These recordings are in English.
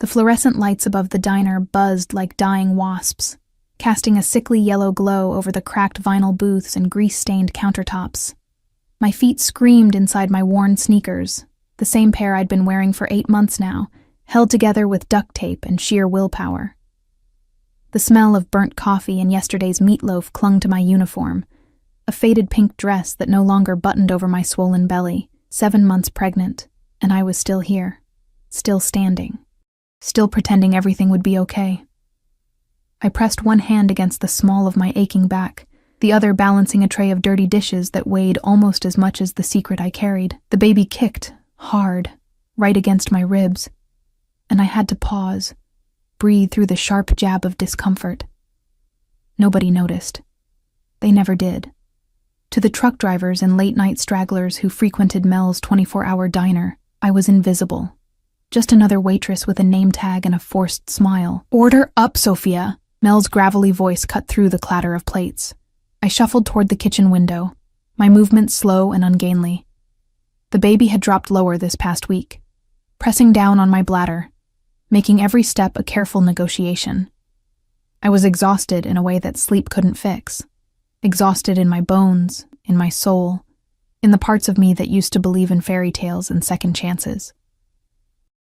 The fluorescent lights above the diner buzzed like dying wasps, casting a sickly yellow glow over the cracked vinyl booths and grease-stained countertops. My feet screamed inside my worn sneakers, the same pair I'd been wearing for 8 months now, held together with duct tape and sheer willpower. The smell of burnt coffee and yesterday's meatloaf clung to my uniform, a faded pink dress that no longer buttoned over my swollen belly, 7 months pregnant, and I was still here, still standing, still pretending everything would be okay. I pressed one hand against the small of my aching back, the other balancing a tray of dirty dishes that weighed almost as much as the secret I carried. The baby kicked, hard, right against my ribs, and I had to pause, breathe through the sharp jab of discomfort. Nobody noticed. They never did. To the truck drivers and late-night stragglers who frequented Mel's 24-hour diner, I was invisible. Just another waitress with a name tag and a forced smile. "Order up, Sophia!" Mel's gravelly voice cut through the clatter of plates. I shuffled toward the kitchen window, my movements slow and ungainly. The baby had dropped lower this past week, pressing down on my bladder, making every step a careful negotiation. I was exhausted in a way that sleep couldn't fix. Exhausted in my bones, in my soul, in the parts of me that used to believe in fairy tales and second chances.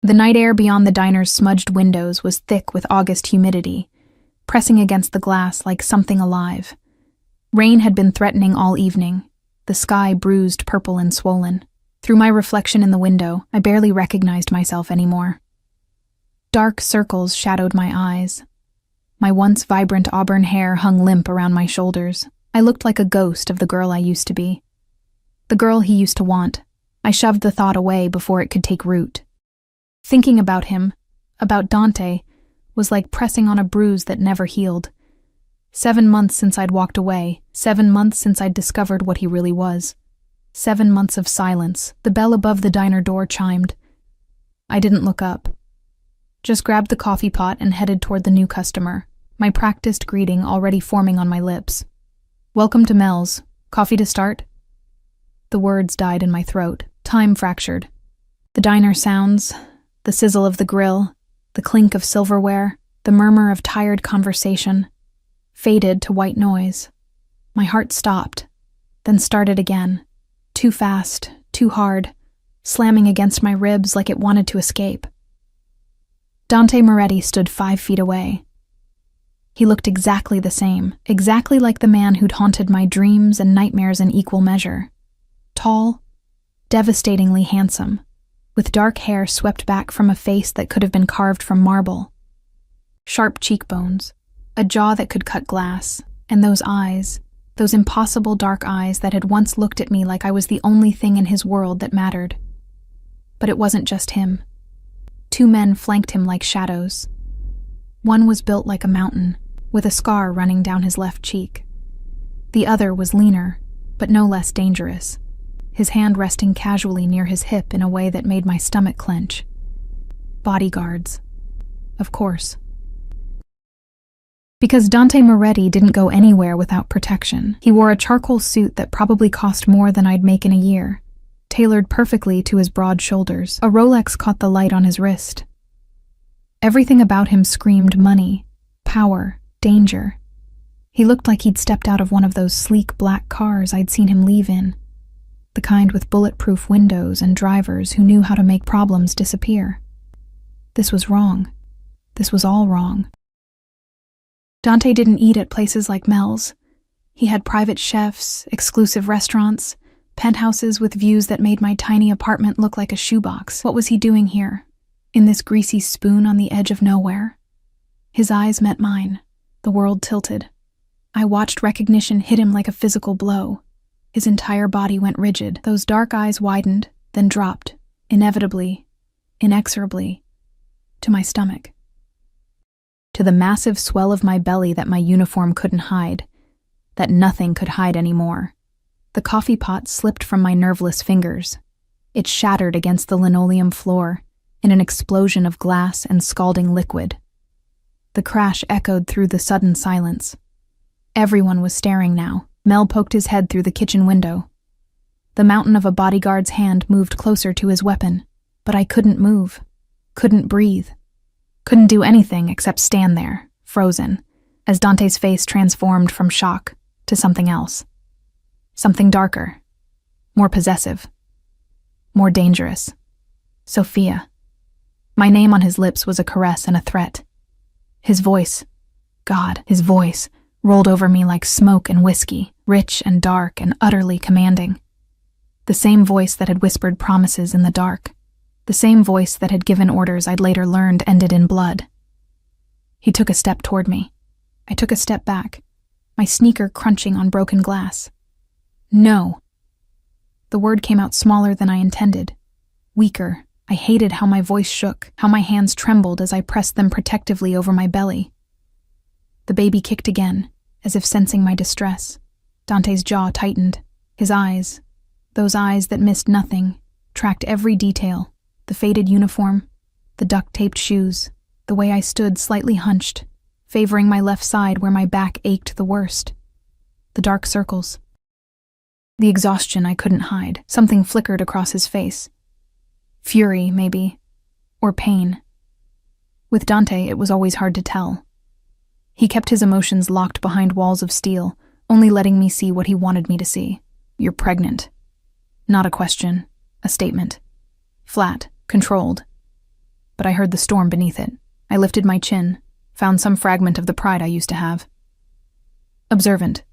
The night air beyond the diner's smudged windows was thick with August humidity, pressing against the glass like something alive. Rain had been threatening all evening, the sky bruised purple and swollen. Through my reflection in the window, I barely recognized myself anymore. Dark circles shadowed my eyes. My once vibrant auburn hair hung limp around my shoulders. I looked like a ghost of the girl I used to be. The girl he used to want. I shoved the thought away before it could take root. Thinking about him, about Dante, was like pressing on a bruise that never healed. 7 months since I'd walked away, 7 months since I'd discovered what he really was. 7 months of silence. The bell above the diner door chimed. I didn't look up. Just grabbed the coffee pot and headed toward the new customer, my practiced greeting already forming on my lips. "Welcome to Mel's. Coffee to start?" The words died in my throat, time fractured. The diner sounds, the sizzle of the grill, the clink of silverware, the murmur of tired conversation, faded to white noise. My heart stopped, then started again, too fast, too hard, slamming against my ribs like it wanted to escape. Dante Moretti stood 5 feet away. He looked exactly the same, exactly like the man who'd haunted my dreams and nightmares in equal measure. Tall, devastatingly handsome, with dark hair swept back from a face that could have been carved from marble. Sharp cheekbones, a jaw that could cut glass, and those eyes, those impossible dark eyes that had once looked at me like I was the only thing in his world that mattered. But it wasn't just him. 2 men flanked him like shadows. One was built like a mountain, with a scar running down his left cheek. The other was leaner, but no less dangerous, his hand resting casually near his hip in a way that made my stomach clench. Bodyguards. Of course. Because Dante Moretti didn't go anywhere without protection. He wore a charcoal suit that probably cost more than I'd make in a year, tailored perfectly to his broad shoulders. A Rolex caught the light on his wrist. Everything about him screamed money, power, danger. He looked like he'd stepped out of one of those sleek black cars I'd seen him leave in, the kind with bulletproof windows and drivers who knew how to make problems disappear. This was wrong. This was all wrong. Dante didn't eat at places like Mel's. He had private chefs, exclusive restaurants, penthouses with views that made my tiny apartment look like a shoebox. What was he doing here, in this greasy spoon on the edge of nowhere? His eyes met mine. The world tilted. I watched recognition hit him like a physical blow. His entire body went rigid. Those dark eyes widened, then dropped, inevitably, inexorably, to my stomach. To the massive swell of my belly that my uniform couldn't hide, that nothing could hide anymore. The coffee pot slipped from my nerveless fingers. It shattered against the linoleum floor in an explosion of glass and scalding liquid. The crash echoed through the sudden silence. Everyone was staring now. Mel poked his head through the kitchen window. The mountain of a bodyguard's hand moved closer to his weapon, but I couldn't move, couldn't breathe. Couldn't do anything except stand there, frozen, as Dante's face transformed from shock to something else. Something darker, more possessive, more dangerous. Sophia. My name on his lips was a caress and a threat. His voice, God, his voice, rolled over me like smoke and whiskey, rich and dark and utterly commanding. The same voice that had whispered promises in the dark. The same voice that had given orders I'd later learned ended in blood. He took a step toward me. I took a step back, my sneaker crunching on broken glass. No. The word came out smaller than I intended. Weaker. I hated how my voice shook, how my hands trembled as I pressed them protectively over my belly. The baby kicked again, as if sensing my distress. Dante's jaw tightened. His eyes, those eyes that missed nothing, tracked every detail. The faded uniform, the duct-taped shoes, the way I stood slightly hunched, favoring my left side where my back ached the worst. The dark circles. The exhaustion I couldn't hide. Something flickered across his face. Fury, maybe. Or pain. With Dante, it was always hard to tell. He kept his emotions locked behind walls of steel, only letting me see what he wanted me to see. You're pregnant. Not a question, a statement. Flat, controlled. But I heard the storm beneath it. I lifted my chin, found some fragment of the pride I used to have. Observant.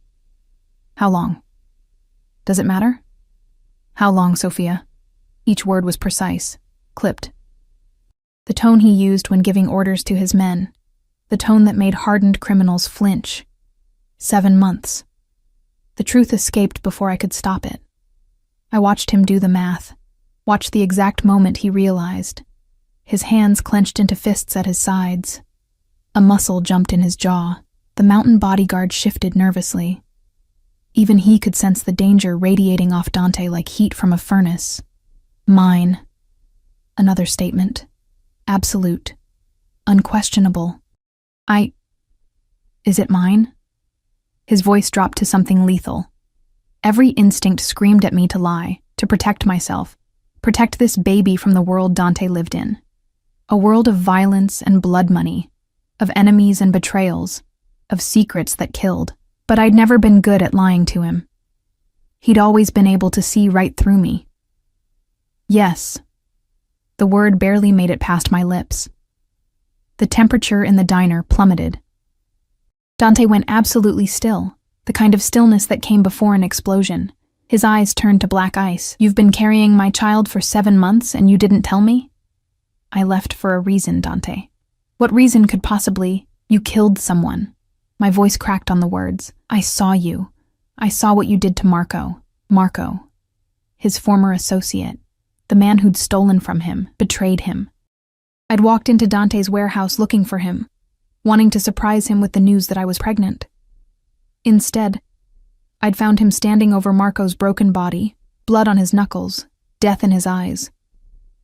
How long? Does it matter? How long, Sophia? Each word was precise, clipped. The tone he used when giving orders to his men. The tone that made hardened criminals flinch. 7 months. The truth escaped before I could stop it. I watched him do the math, watched the exact moment he realized. His hands clenched into fists at his sides. A muscle jumped in his jaw. The mountain bodyguard shifted nervously. Even he could sense the danger radiating off Dante like heat from a furnace. Mine. Another statement. Absolute. Unquestionable. Is it mine? His voice dropped to something lethal. Every instinct screamed at me to lie, to protect myself, protect this baby from the world Dante lived in. A world of violence and blood money, of enemies and betrayals, of secrets that killed. But I'd never been good at lying to him. He'd always been able to see right through me. Yes. The word barely made it past my lips. The temperature in the diner plummeted. Dante went absolutely still, the kind of stillness that came before an explosion. His eyes turned to black ice. You've been carrying my child for 7 months and you didn't tell me? I left for a reason, Dante. What reason could possibly? You killed someone. My voice cracked on the words. I saw you. I saw what you did to Marco. Marco. His former associate. The man who'd stolen from him, betrayed him. I'd walked into Dante's warehouse looking for him, wanting to surprise him with the news that I was pregnant. Instead, I'd found him standing over Marco's broken body, blood on his knuckles, death in his eyes.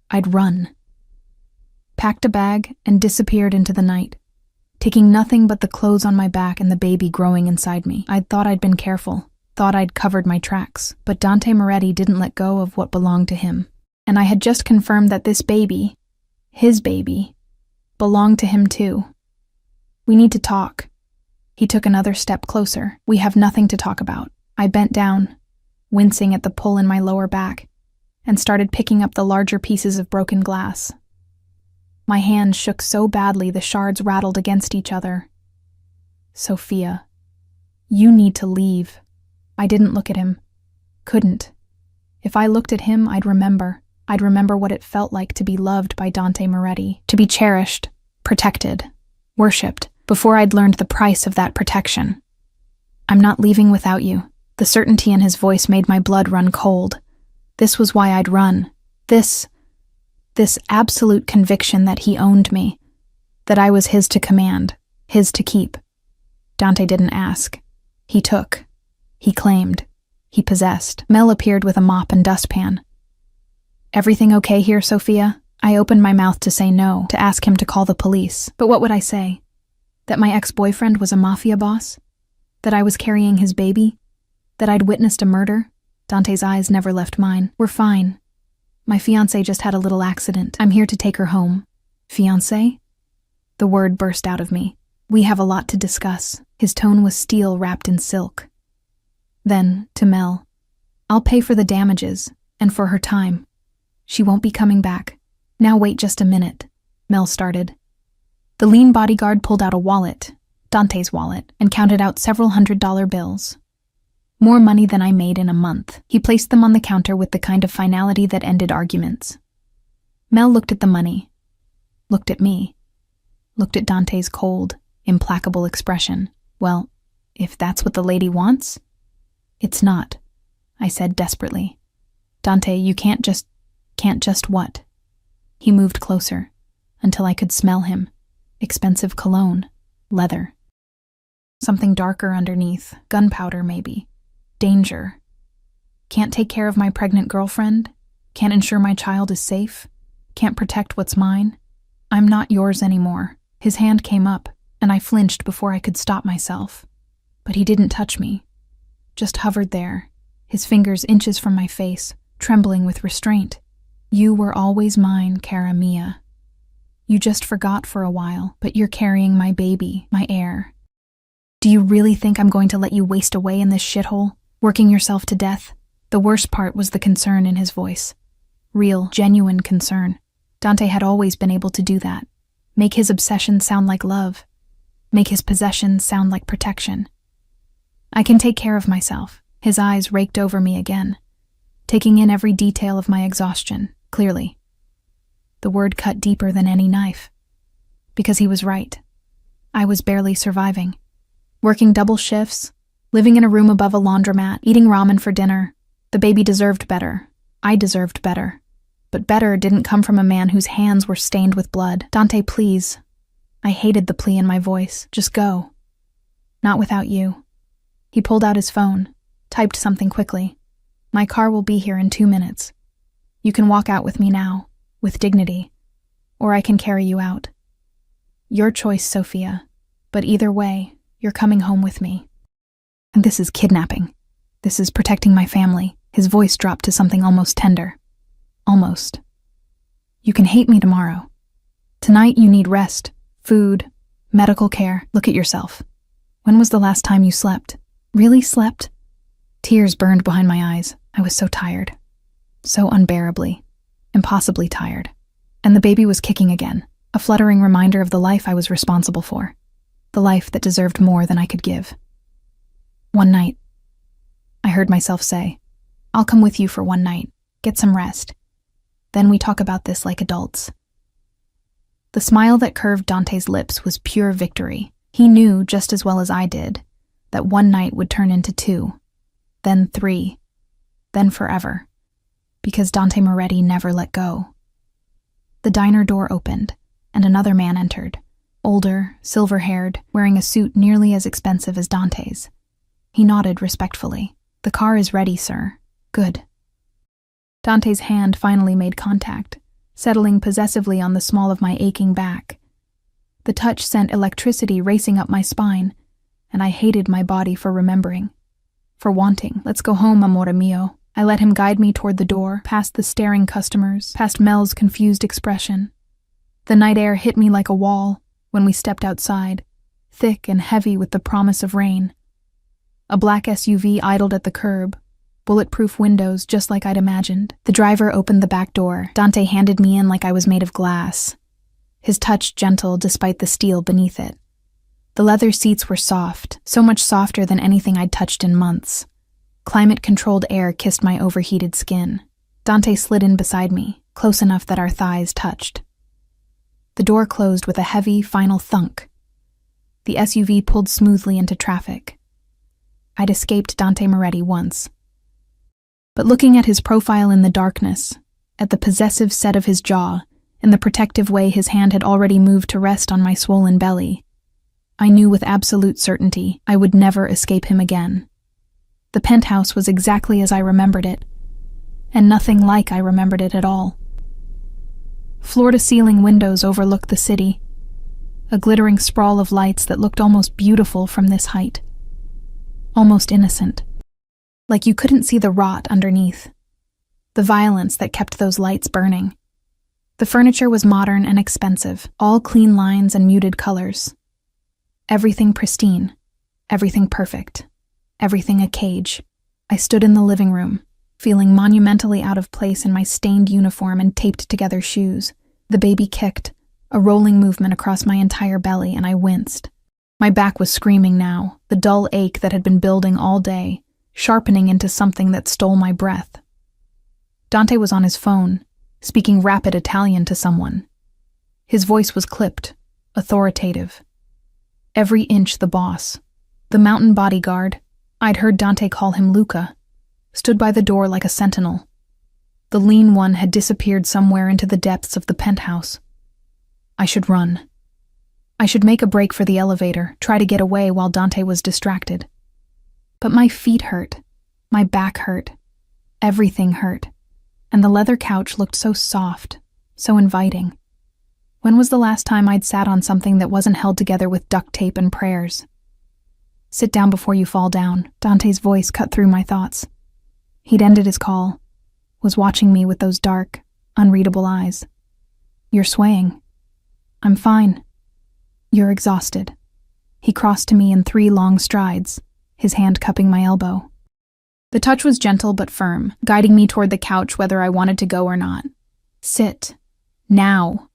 I'd run. Packed a bag and disappeared into the night, taking nothing but the clothes on my back and the baby growing inside me. I'd thought I'd been careful, thought I'd covered my tracks, but Dante Moretti didn't let go of what belonged to him. And I had just confirmed that this baby, his baby, belonged to him too. We need to talk. He took another step closer. We have nothing to talk about. I bent down, wincing at the pull in my lower back, and started picking up the larger pieces of broken glass. My hands shook so badly the shards rattled against each other. Sophia, you need to leave. I didn't look at him. Couldn't. If I looked at him, I'd remember. I'd remember what it felt like to be loved by Dante Moretti, to be cherished, protected, worshipped, before I'd learned the price of that protection. I'm not leaving without you. The certainty in his voice made my blood run cold. This was why I'd run. This absolute conviction that he owned me, that I was his to command, his to keep. Dante didn't ask. He took. He claimed. He possessed. Mel appeared with a mop and dustpan. Everything okay here, Sophia? I opened my mouth to say no, to ask him to call the police. But what would I say? That my ex-boyfriend was a mafia boss? That I was carrying his baby? That I'd witnessed a murder? Dante's eyes never left mine. We're fine. My fiancé just had a little accident. I'm here to take her home. Fiancé? The word burst out of me. We have a lot to discuss. His tone was steel wrapped in silk. Then, to Mel, I'll pay for the damages, and for her time. She won't be coming back. Now wait just a minute, Mel started. The lean bodyguard pulled out a wallet, Dante's wallet, and counted out several $100 bills. More money than I made in a month. He placed them on the counter with the kind of finality that ended arguments. Mel looked at the money, looked at me, looked at Dante's cold, implacable expression. Well, if that's what the lady wants? It's not, I said desperately. Dante, you can't just what? He moved closer, until I could smell him. Expensive cologne, leather. Something darker underneath, gunpowder maybe. Danger. Can't take care of my pregnant girlfriend? Can't ensure my child is safe? Can't protect what's mine? I'm not yours anymore. His hand came up, and I flinched before I could stop myself. But he didn't touch me. Just hovered there, his fingers inches from my face, trembling with restraint. You were always mine, cara mia. You just forgot for a while, but you're carrying my baby, my heir. Do you really think I'm going to let you waste away in this shithole, working yourself to death? The worst part was the concern in his voice. Real, genuine concern. Dante had always been able to do that. Make his obsession sound like love. Make his possessions sound like protection. I can take care of myself. His eyes raked over me again, taking in every detail of my exhaustion, clearly. The word cut deeper than any knife. Because he was right. I was barely surviving. Working double shifts, living in a room above a laundromat, eating ramen for dinner. The baby deserved better. I deserved better. But better didn't come from a man whose hands were stained with blood. Dante, please. I hated the plea in my voice. Just go. Not without you. He pulled out his phone, typed something quickly. My car will be here in 2 minutes. You can walk out with me now, with dignity, or I can carry you out. Your choice, Sophia, but either way, you're coming home with me. And this is kidnapping. This is protecting my family. His voice dropped to something almost tender. Almost. You can hate me tomorrow. Tonight you need rest, food, medical care. Look at yourself. When was the last time you slept? Really slept? Tears burned behind my eyes. I was so tired. So unbearably, impossibly tired. And the baby was kicking again, a fluttering reminder of the life I was responsible for. The life that deserved more than I could give. One night, I heard myself say, I'll come with you for one night. Get some rest. Then we talk about this like adults. The smile that curved Dante's lips was pure victory. He knew, just as well as I did, that one night would turn into 2, then 3, then forever, because Dante Moretti never let go. The diner door opened, and another man entered, older, silver-haired, wearing a suit nearly as expensive as Dante's. He nodded respectfully. The car is ready, sir. Good. Dante's hand finally made contact, settling possessively on the small of my aching back. The touch sent electricity racing up my spine, and I hated my body for remembering, for wanting. Let's go home, amore mio. I let him guide me toward the door, past the staring customers, past Mel's confused expression. The night air hit me like a wall when we stepped outside, thick and heavy with the promise of rain. A black SUV idled at the curb, bulletproof windows just like I'd imagined. The driver opened the back door. Dante handed me in like I was made of glass, his touch gentle despite the steel beneath it. The leather seats were soft, so much softer than anything I'd touched in months. Climate-controlled air kissed my overheated skin. Dante slid in beside me, close enough that our thighs touched. The door closed with a heavy, final thunk. The SUV pulled smoothly into traffic. I'd escaped Dante Moretti once. But looking at his profile in the darkness, at the possessive set of his jaw, and the protective way his hand had already moved to rest on my swollen belly, I knew with absolute certainty I would never escape him again. The penthouse was exactly as I remembered it, and nothing like I remembered it at all. Floor-to-ceiling windows overlooked the city, a glittering sprawl of lights that looked almost beautiful from this height. Almost innocent. Like you couldn't see the rot underneath, the violence that kept those lights burning. The furniture was modern and expensive, all clean lines and muted colors. Everything pristine, everything perfect, everything a cage. I stood in the living room, feeling monumentally out of place in my stained uniform and taped-together shoes. The baby kicked, a rolling movement across my entire belly, and I winced. My back was screaming now, the dull ache that had been building all day, sharpening into something that stole my breath. Dante was on his phone, speaking rapid Italian to someone. His voice was clipped, authoritative. Every inch the boss, the mountain bodyguard, I'd heard Dante call him Luca, stood by the door like a sentinel. The lean one had disappeared somewhere into the depths of the penthouse. I should run. I should make a break for the elevator, try to get away while Dante was distracted. But my feet hurt, my back hurt, everything hurt, and the leather couch looked so soft, so inviting. When was the last time I'd sat on something that wasn't held together with duct tape and prayers? Sit down before you fall down, Dante's voice cut through my thoughts. He'd ended his call, was watching me with those dark, unreadable eyes. You're swaying. I'm fine. You're exhausted. He crossed to me in 3 long strides, his hand cupping my elbow. The touch was gentle but firm, guiding me toward the couch whether I wanted to go or not. Sit. Now.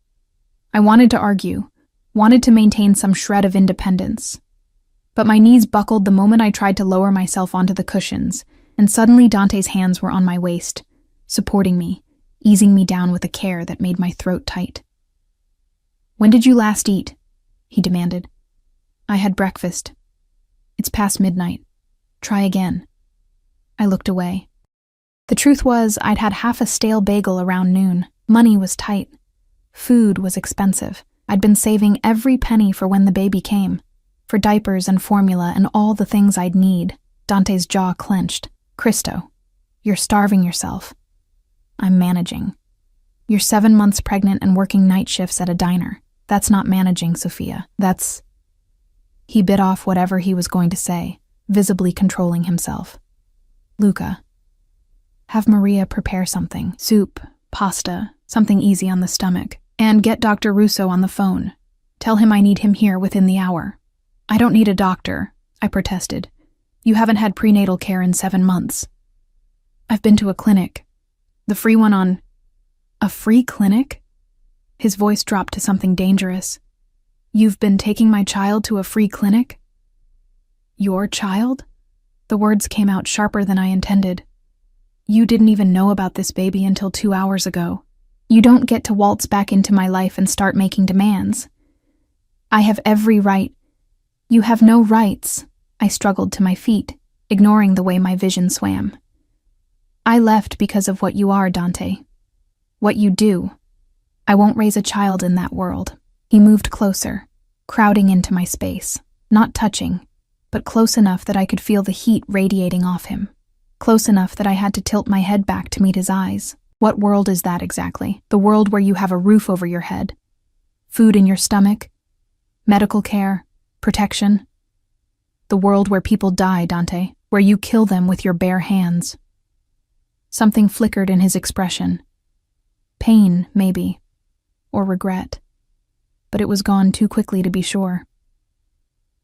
I wanted to argue, wanted to maintain some shred of independence. But my knees buckled the moment I tried to lower myself onto the cushions, and suddenly Dante's hands were on my waist, supporting me, easing me down with a care that made my throat tight. When did you last eat? He demanded. I had breakfast. It's past midnight. Try again. I looked away. The truth was, I'd had half a stale bagel around noon. Money was tight. Food was expensive. I'd been saving every penny for when the baby came, for diapers and formula and all the things I'd need. Dante's jaw clenched. Cristo, you're starving yourself. I'm managing. You're 7 months pregnant and working night shifts at a diner. That's not managing, Sophia. That's... He bit off whatever he was going to say, visibly controlling himself. Luca, have Maria prepare something. Soup, pasta, something easy on the stomach. And get Dr. Russo on the phone. Tell him I need him here within the hour. I don't need a doctor, I protested. You haven't had prenatal care in 7 months. I've been to a clinic. The free one on... A free clinic? His voice dropped to something dangerous. You've been taking my child to a free clinic? Your child? The words came out sharper than I intended. You didn't even know about this baby until 2 hours ago. You don't get to waltz back into my life and start making demands. I have every right. You have no rights. I struggled to my feet, ignoring the way my vision swam. I left because of what you are, Dante. What you do. I won't raise a child in that world. He moved closer, crowding into my space, not touching, but close enough that I could feel the heat radiating off him. Close enough that I had to tilt my head back to meet his eyes. What world is that exactly? The world where you have a roof over your head, food in your stomach, medical care, protection. The world where people die, Dante, where you kill them with your bare hands. Something flickered in his expression. Pain, maybe, or regret. But it was gone too quickly to be sure.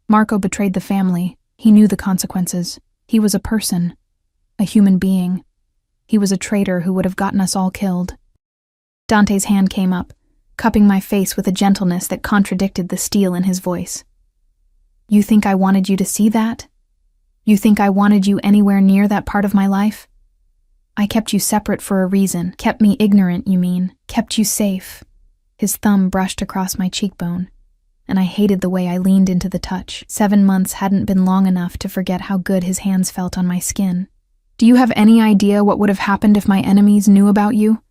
Marco betrayed the family. He knew the consequences. He was a person, a human being. He was a traitor who would have gotten us all killed. Dante's hand came up, cupping my face with a gentleness that contradicted the steel in his voice. You think I wanted you to see that? You think I wanted you anywhere near that part of my life? I kept you separate for a reason. Kept me ignorant, you mean. Kept you safe. His thumb brushed across my cheekbone, and I hated the way I leaned into the touch. 7 months hadn't been long enough to forget how good his hands felt on my skin. Do you have any idea what would have happened if my enemies knew about you?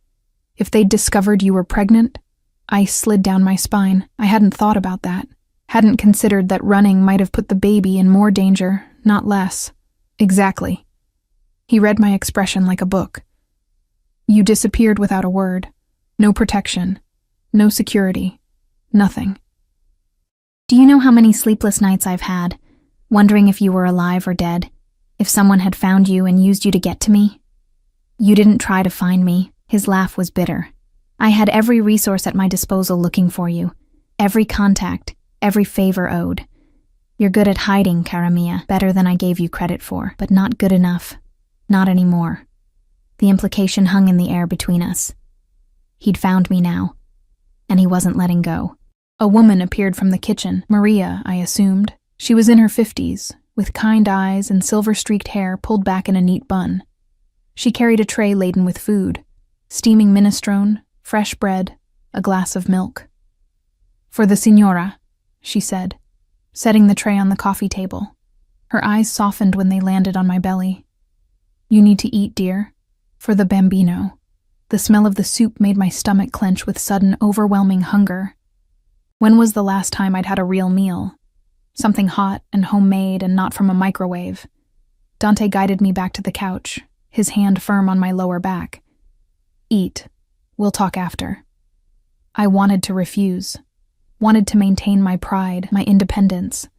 If they'd discovered you were pregnant? Ice slid down my spine. I hadn't thought about that. Hadn't considered that running might have put the baby in more danger, not less. Exactly. He read my expression like a book. You disappeared without a word. No protection. No security. Nothing. Do you know how many sleepless nights I've had, wondering if you were alive or dead? If someone had found you and used you to get to me? You didn't try to find me. His laugh was bitter. I had every resource at my disposal looking for you. Every contact, every favor owed. You're good at hiding, cara mia, better than I gave you credit for, but not good enough. Not anymore. The implication hung in the air between us. He'd found me now, and he wasn't letting go. A woman appeared from the kitchen. Maria, I assumed. She was in her 50s, with kind eyes and silver-streaked hair pulled back in a neat bun. She carried a tray laden with food, steaming minestrone, fresh bread, a glass of milk. "For the signora," she said, setting the tray on the coffee table. Her eyes softened when they landed on my belly. "You need to eat, dear. For the bambino." The smell of the soup made my stomach clench with sudden, overwhelming hunger. When was the last time I'd had a real meal? Something hot and homemade and not from a microwave. Dante guided me back to the couch, his hand firm on my lower back. "Eat. We'll talk after." I wanted to refuse, wanted to maintain my pride, my independence,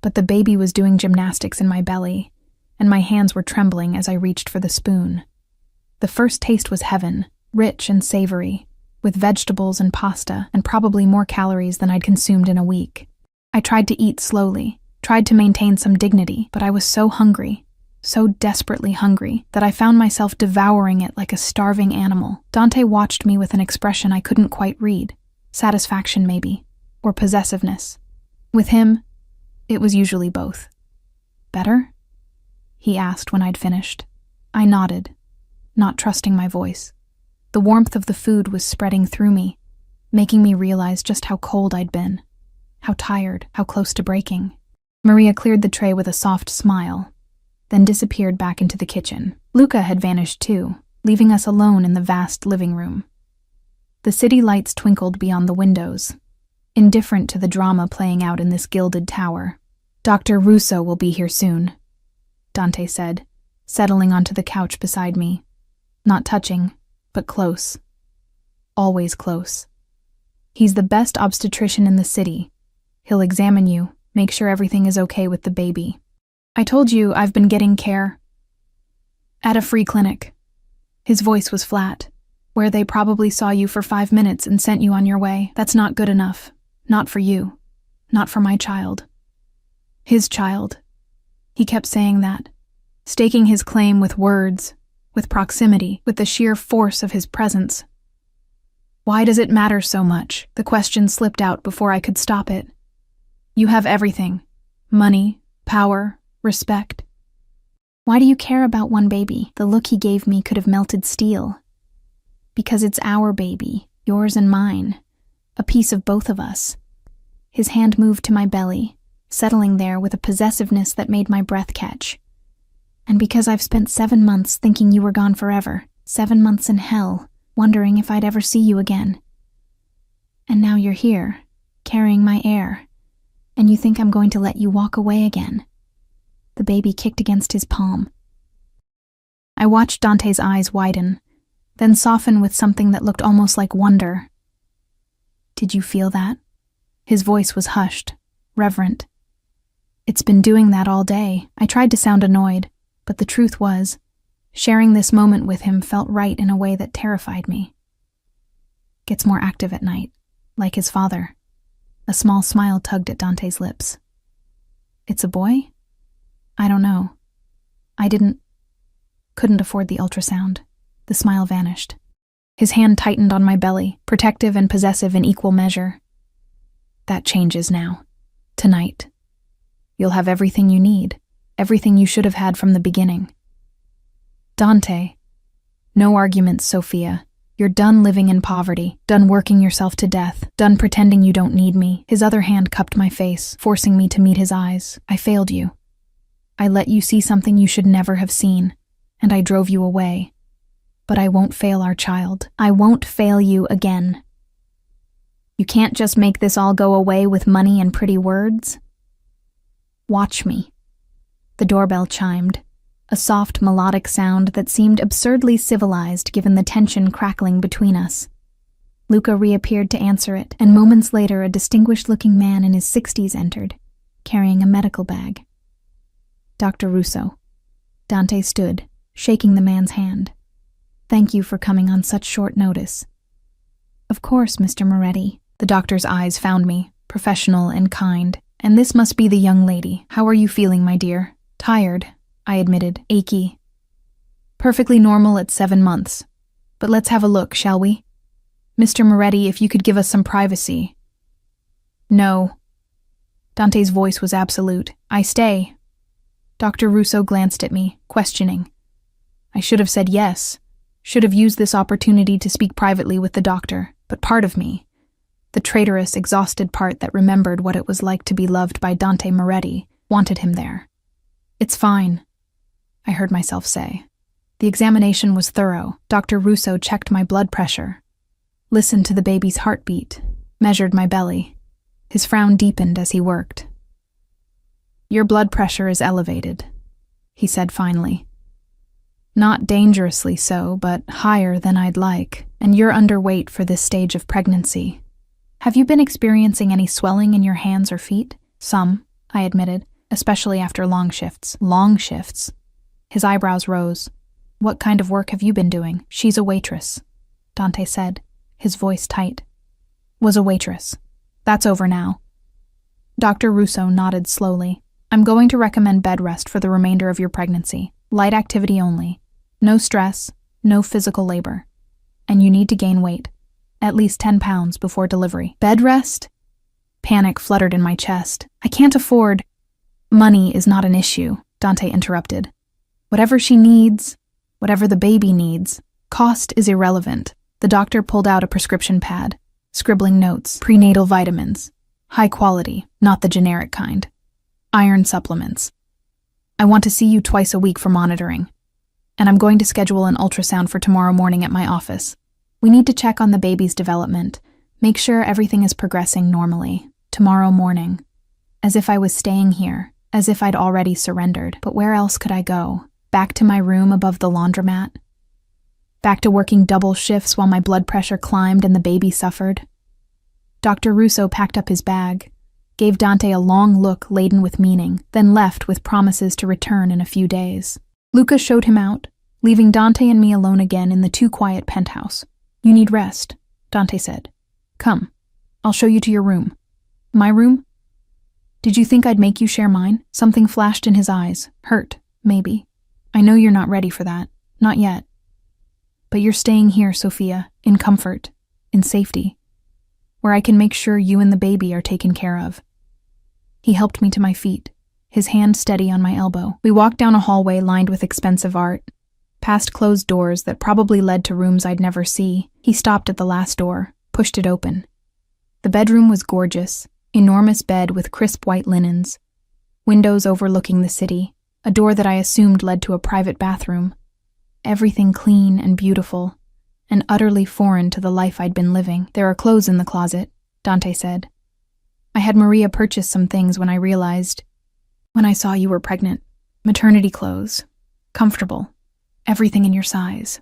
but the baby was doing gymnastics in my belly, and my hands were trembling as I reached for the spoon. The first taste was heaven, rich and savory, with vegetables and pasta, and probably more calories than I'd consumed in a week. I tried to eat slowly, tried to maintain some dignity, but I was so hungry, so desperately hungry, that I found myself devouring it like a starving animal. Dante watched me with an expression I couldn't quite read. Satisfaction, maybe, or possessiveness. With him, it was usually both. "Better?" he asked when I'd finished. I nodded, not trusting my voice. The warmth of the food was spreading through me, making me realize just how cold I'd been, how tired, how close to breaking. Maria cleared the tray with a soft smile, then disappeared back into the kitchen. Luca had vanished too, leaving us alone in the vast living room. The city lights twinkled beyond the windows, indifferent to the drama playing out in this gilded tower. "Dr. Russo will be here soon," Dante said, settling onto the couch beside me. Not touching, but close. Always close. "He's the best obstetrician in the city. He'll examine you, make sure everything is okay with the baby. I told you I've been getting care at a free clinic." His voice was flat. "Where they probably saw you for 5 minutes and sent you on your way. That's not good enough. Not for you. Not for my child. His child." He kept saying that, staking his claim with words, with proximity, with the sheer force of his presence. "Why does it matter so much?" The question slipped out before I could stop it. "You have everything. Money, power, respect. Why do you care about one baby?" The look he gave me could have melted steel. "Because it's our baby, yours and mine, a piece of both of us." His hand moved to my belly, settling there with a possessiveness that made my breath catch. "And because I've spent 7 months thinking you were gone forever, 7 months in hell, wondering if I'd ever see you again. And now you're here, carrying my heir, and you think I'm going to let you walk away again." The baby kicked against his palm. I watched Dante's eyes widen, then soften with something that looked almost like wonder. "Did you feel that?" His voice was hushed, reverent. "It's been doing that all day." I tried to sound annoyed, but the truth was, sharing this moment with him felt right in a way that terrified me. "Gets more active at night, like his father." A small smile tugged at Dante's lips. "It's a boy? I don't know. Couldn't afford the ultrasound." The smile vanished. His hand tightened on my belly, protective and possessive in equal measure. "That changes now. Tonight. You'll have everything you need, everything you should have had from the beginning." "Dante." "No arguments, Sophia. You're done living in poverty, done working yourself to death, done pretending you don't need me." His other hand cupped my face, forcing me to meet his eyes. "I failed you. I let you see something you should never have seen, and I drove you away. But I won't fail our child. I won't fail you again. You can't just make this all go away with money and pretty words. Watch me." The doorbell chimed, a soft melodic sound that seemed absurdly civilized given the tension crackling between us. Luca reappeared to answer it, and moments later a distinguished-looking man in his 60s entered, carrying a medical bag. "Dr. Russo." Dante stood, shaking the man's hand. "Thank you for coming on such short notice." Of course, Mr. Moretti. The doctor's eyes found me, professional and kind. And this must be the young lady. How are you feeling, my dear? Tired, I admitted, achy. Perfectly normal at 7 months. But let's have a look, shall we? Mr. Moretti, if you could give us some privacy. No. Dante's voice was absolute. I stay. Dr. Russo glanced at me, questioning. I should have said yes. Should have used this opportunity to speak privately with the doctor, but part of me, the traitorous, exhausted part that remembered what it was like to be loved by Dante Moretti, wanted him there. It's fine, I heard myself say. The examination was thorough. Dr. Russo checked my blood pressure, listened to the baby's heartbeat, measured my belly. His frown deepened as he worked. Your blood pressure is elevated, he said finally. Not dangerously so, but higher than I'd like, and you're underweight for this stage of pregnancy. Have you been experiencing any swelling in your hands or feet? Some, I admitted, especially after long shifts. Long shifts? His eyebrows rose. What kind of work have you been doing? She's a waitress, Dante said, his voice tight. Was a waitress. That's over now. Dr. Russo nodded slowly. I'm going to recommend bed rest for the remainder of your pregnancy. Light activity only. No stress, no physical labor. And you need to gain weight. At least 10 pounds before delivery. Bed rest? Panic fluttered in my chest. I can't afford. Money is not an issue, Dante interrupted. Whatever she needs, whatever the baby needs, cost is irrelevant. The doctor pulled out a prescription pad, scribbling notes. Prenatal vitamins. High quality, not the generic kind. Iron supplements. I want to see you twice a week for monitoring. And I'm going to schedule an ultrasound for tomorrow morning at my office. We need to check on the baby's development, make sure everything is progressing normally. Tomorrow morning. As if I was staying here, as if I'd already surrendered. But where else could I go? Back to my room above the laundromat? Back to working double shifts while my blood pressure climbed and the baby suffered? Dr. Russo packed up his bag, gave Dante a long look laden with meaning, then left with promises to return in a few days. Luca showed him out, leaving Dante and me alone again in the too quiet penthouse. You need rest, Dante said. Come, I'll show you to your room. My room? Did you think I'd make you share mine? Something flashed in his eyes. Hurt, maybe. I know you're not ready for that. Not yet. But you're staying here, Sophia, in comfort, in safety, where I can make sure you and the baby are taken care of. He helped me to my feet, his hand steady on my elbow. We walked down a hallway lined with expensive art, past closed doors that probably led to rooms I'd never see. He stopped at the last door, pushed it open. The bedroom was gorgeous, enormous bed with crisp white linens, windows overlooking the city, a door that I assumed led to a private bathroom. Everything clean and beautiful, and utterly foreign to the life I'd been living. There are clothes in the closet, Dante said. I had Maria purchase some things when I saw you were pregnant. Maternity clothes. Comfortable. Everything in your size.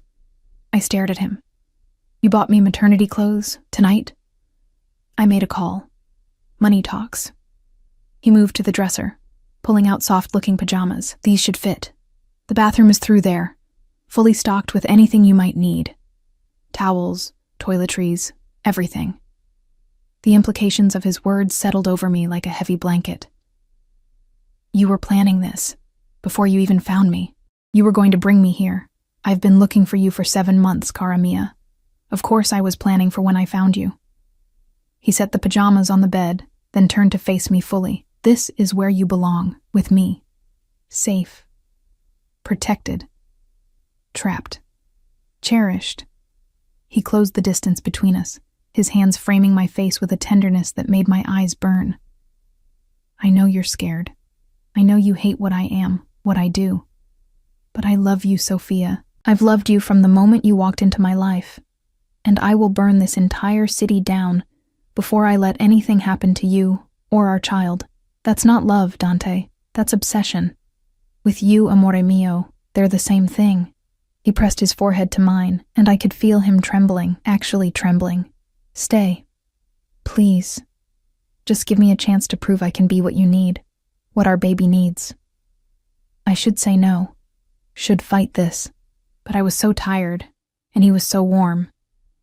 I stared at him. You bought me maternity clothes? Tonight? I made a call. Money talks. He moved to the dresser, pulling out soft-looking pajamas. These should fit. The bathroom is through there, fully stocked with anything you might need. Towels, toiletries, everything. The implications of his words settled over me like a heavy blanket. You were planning this, before you even found me. You were going to bring me here. I've been looking for you for 7 months, cara mia. Of course I was planning for when I found you. He set the pajamas on the bed, then turned to face me fully. This is where you belong, with me. Safe. Protected. Trapped. Cherished. He closed the distance between us, his hands framing my face with a tenderness that made my eyes burn. I know you're scared. I know you hate what I am, what I do. But I love you, Sophia. I've loved you from the moment you walked into my life. And I will burn this entire city down before I let anything happen to you or our child. That's not love, Dante. That's obsession. With you, amore mio, they're the same thing. He pressed his forehead to mine, and I could feel him trembling, actually trembling. Stay. Please. Just give me a chance to prove I can be what you need, what our baby needs. I should say no, should fight this, but I was so tired, and he was so warm,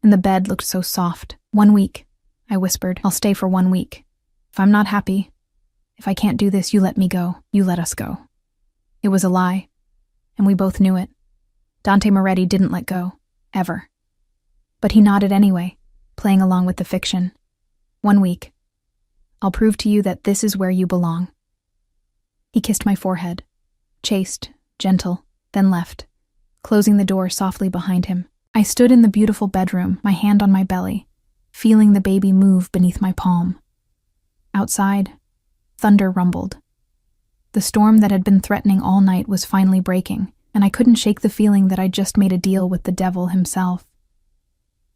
and the bed looked so soft. 1 week, I whispered. I'll stay for 1 week. If I'm not happy, if I can't do this, you let me go. You let us go. It was a lie, and we both knew it. Dante Moretti didn't let go, ever. But he nodded anyway, playing along with the fiction. 1 week. I'll prove to you that this is where you belong. He kissed my forehead, chaste, gentle, then left, closing the door softly behind him. I stood in the beautiful bedroom, my hand on my belly, feeling the baby move beneath my palm. Outside, thunder rumbled. The storm that had been threatening all night was finally breaking, and I couldn't shake the feeling that I'd just made a deal with the devil himself.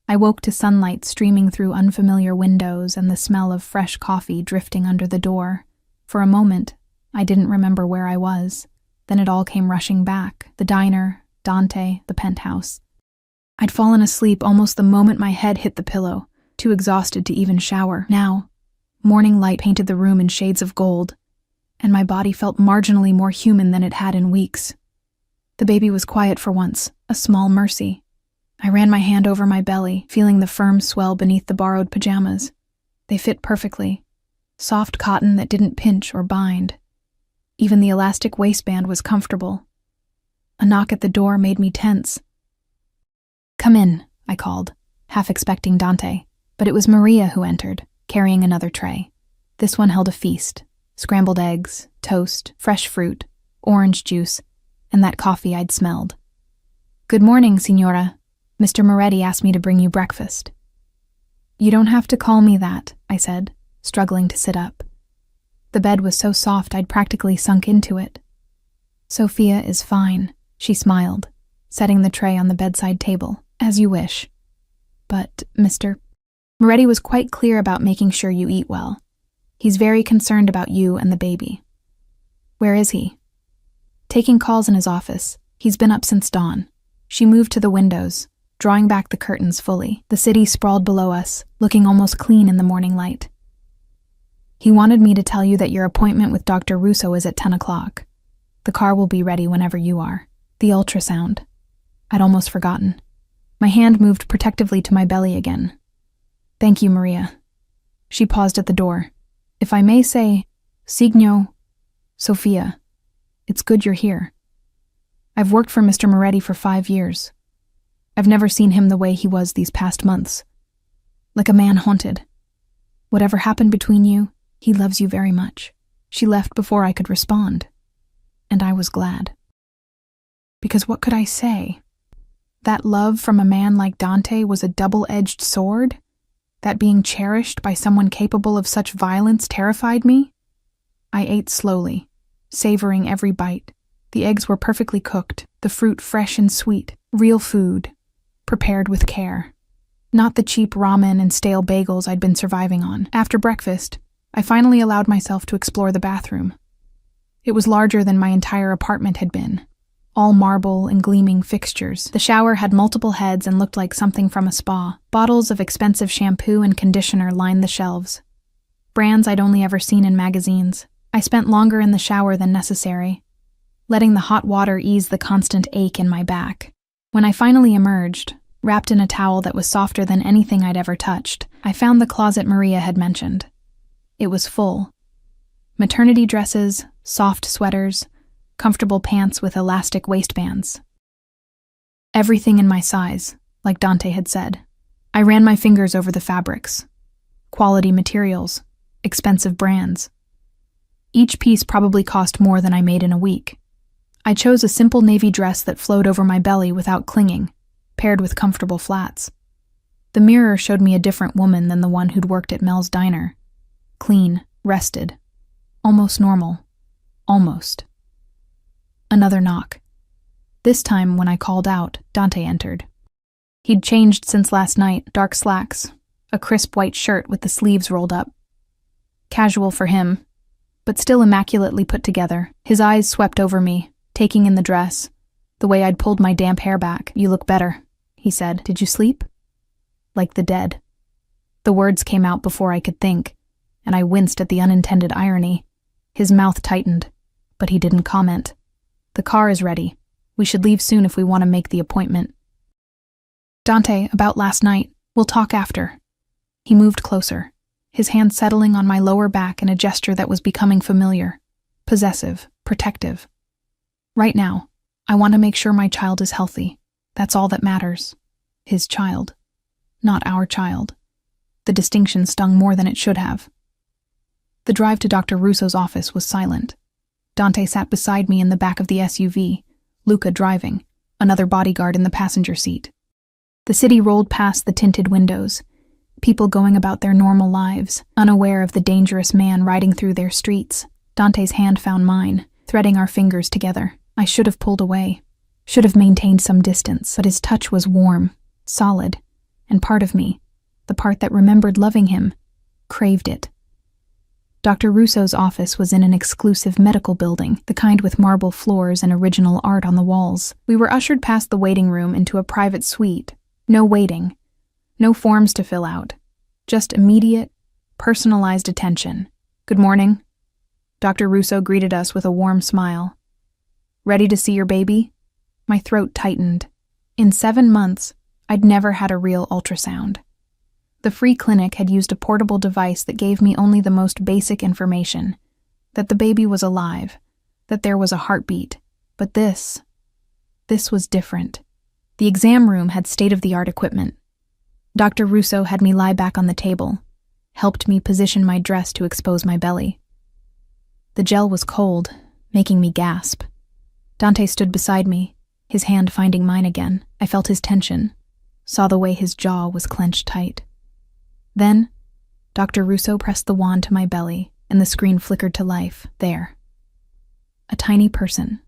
I woke to sunlight streaming through unfamiliar windows and the smell of fresh coffee drifting under the door. For a moment, I didn't remember where I was. Then it all came rushing back. The diner, Dante, the penthouse. I'd fallen asleep almost the moment my head hit the pillow, too exhausted to even shower. Now, morning light painted the room in shades of gold, and my body felt marginally more human than it had in weeks. The baby was quiet for once, a small mercy. I ran my hand over my belly, feeling the firm swell beneath the borrowed pajamas. They fit perfectly. Soft cotton that didn't pinch or bind. Even the elastic waistband was comfortable. A knock at the door made me tense. "Come in," I called, half expecting Dante, but it was Maria who entered, carrying another tray. This one held a feast: scrambled eggs, toast, fresh fruit, orange juice, and that coffee I'd smelled. "Good morning, Signora. Mr. Moretti asked me to bring you breakfast." "You don't have to call me that," I said, struggling to sit up. The bed was so soft I'd practically sunk into it. "Sophia is fine," she smiled, setting the tray on the bedside table. "As you wish. But, Mr. Moretti was quite clear about making sure you eat well. He's very concerned about you and the baby." "Where is he?" "Taking calls in his office. He's been up since dawn." She moved to the windows, drawing back the curtains fully. The city sprawled below us, looking almost clean in the morning light. "He wanted me to tell you that your appointment with Dr. Russo is at 10 o'clock. The car will be ready whenever you are. The ultrasound. I'd almost forgotten." My hand moved protectively to my belly again. "Thank you, Maria." She paused at the door. "If I may say, Signo, Sophia, it's good you're here. I've worked for Mr. Moretti for 5 years. I've never seen him the way he was these past months. Like a man haunted. Whatever happened between you, he loves you very much." She left before I could respond, and I was glad. Because what could I say? That love from a man like Dante was a double-edged sword? That being cherished by someone capable of such violence terrified me? I ate slowly, savoring every bite. The eggs were perfectly cooked, the fruit fresh and sweet, real food, prepared with care. Not the cheap ramen and stale bagels I'd been surviving on. After breakfast, I finally allowed myself to explore the bathroom. It was larger than my entire apartment had been. All marble and gleaming fixtures. The shower had multiple heads and looked like something from a spa. Bottles of expensive shampoo and conditioner lined the shelves. Brands I'd only ever seen in magazines. I spent longer in the shower than necessary, letting the hot water ease the constant ache in my back. When I finally emerged, wrapped in a towel that was softer than anything I'd ever touched, I found the closet Maria had mentioned. It was full. Maternity dresses, soft sweaters, comfortable pants with elastic waistbands. Everything in my size, like Dante had said. I ran my fingers over the fabrics. Quality materials, expensive brands. Each piece probably cost more than I made in a week. I chose a simple navy dress that flowed over my belly without clinging, paired with comfortable flats. The mirror showed me a different woman than the one who'd worked at Mel's diner. Clean, rested, almost normal. Almost. Another knock. This time, when I called out, Dante entered. He'd changed since last night, dark slacks, a crisp white shirt with the sleeves rolled up. Casual for him, but still immaculately put together. His eyes swept over me, taking in the dress, the way I'd pulled my damp hair back. "You look better," he said. "Did you sleep?" "Like the dead." The words came out before I could think, and I winced at the unintended irony. His mouth tightened, but he didn't comment. "The car is ready. We should leave soon if we want to make the appointment." "Dante, about last night. We'll talk after." He moved closer, his hand settling on my lower back in a gesture that was becoming familiar, possessive, protective. Right now, I want to make sure my child is healthy. That's all that matters. His child, not our child. The distinction stung more than it should have. The drive to Dr. Russo's office was silent. Dante sat beside me in the back of the SUV, Luca driving, another bodyguard in the passenger seat. The city rolled past the tinted windows, people going about their normal lives, unaware of the dangerous man riding through their streets. Dante's hand found mine, threading our fingers together. I should have pulled away, should have maintained some distance, but his touch was warm, solid, and part of me, the part that remembered loving him, craved it. Dr. Russo's office was in an exclusive medical building, the kind with marble floors and original art on the walls. We were ushered past the waiting room into a private suite. No waiting, no forms to fill out, just immediate, personalized attention. "Good morning." Dr. Russo greeted us with a warm smile. "Ready to see your baby?" My throat tightened. In 7 months, I'd never had a real ultrasound. The free clinic had used a portable device that gave me only the most basic information, that the baby was alive, that there was a heartbeat. But this was different. The exam room had state-of-the-art equipment. Dr. Russo had me lie back on the table, helped me position my dress to expose my belly. The gel was cold, making me gasp. Dante stood beside me, his hand finding mine again. I felt his tension, saw the way his jaw was clenched tight. Then, Dr. Russo pressed the wand to my belly, and the screen flickered to life. There. A tiny person.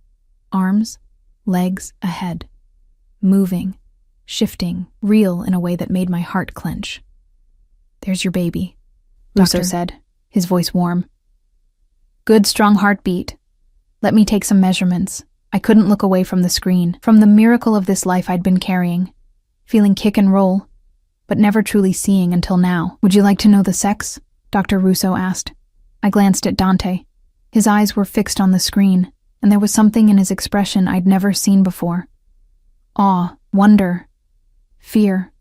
Arms, legs, a head. Moving, shifting, real in a way that made my heart clench. "There's your baby," Russo said, his voice warm. "Good, strong heartbeat. Let me take some measurements." I couldn't look away from the screen, from the miracle of this life I'd been carrying, feeling kick and roll, but never truly seeing until now. "Would you like to know the sex?" Dr. Russo asked. I glanced at Dante. His eyes were fixed on the screen, and there was something in his expression I'd never seen before. Awe, wonder, fear.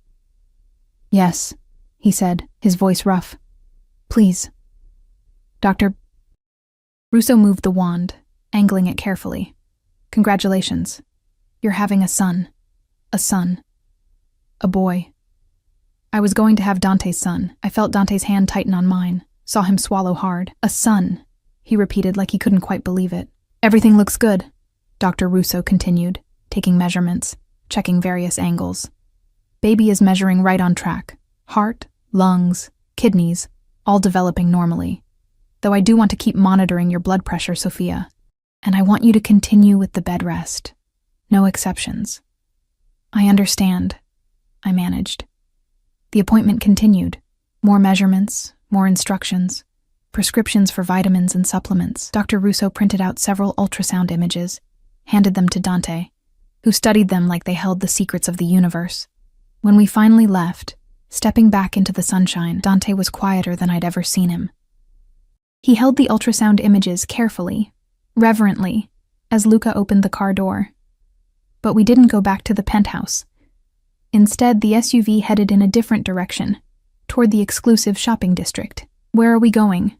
"Yes," he said, his voice rough. "Please." Dr. Russo moved the wand, angling it carefully. "Congratulations. You're having a son. A son. A boy." I was going to have Dante's son. I felt Dante's hand tighten on mine, saw him swallow hard. "A son," he repeated like he couldn't quite believe it. "Everything looks good," Dr. Russo continued, taking measurements, checking various angles. "Baby is measuring right on track. Heart, lungs, kidneys, all developing normally. Though I do want to keep monitoring your blood pressure, Sophia. And I want you to continue with the bed rest. No exceptions." "I understand," I managed. The appointment continued. More measurements, more instructions, prescriptions for vitamins and supplements. Dr. Russo printed out several ultrasound images, handed them to Dante, who studied them like they held the secrets of the universe. When we finally left, stepping back into the sunshine, Dante was quieter than I'd ever seen him. He held the ultrasound images carefully, reverently, as Luca opened the car door. But we didn't go back to the penthouse. Instead, the SUV headed in a different direction, toward the exclusive shopping district. "Where are we going?"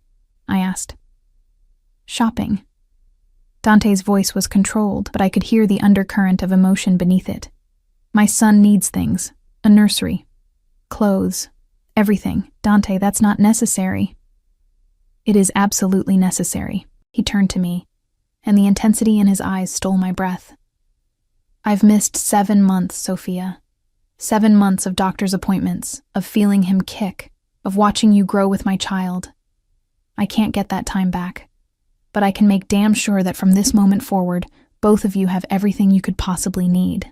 I asked. "Shopping." Dante's voice was controlled, but I could hear the undercurrent of emotion beneath it. "My son needs things. A nursery. Clothes. Everything. Dante, that's not necessary." "It is absolutely necessary." He turned to me, and the intensity in his eyes stole my breath. "I've missed 7 months, Sophia. 7 months of doctor's appointments, of feeling him kick, of watching you grow with my child. I can't get that time back, but I can make damn sure that from this moment forward, both of you have everything you could possibly need."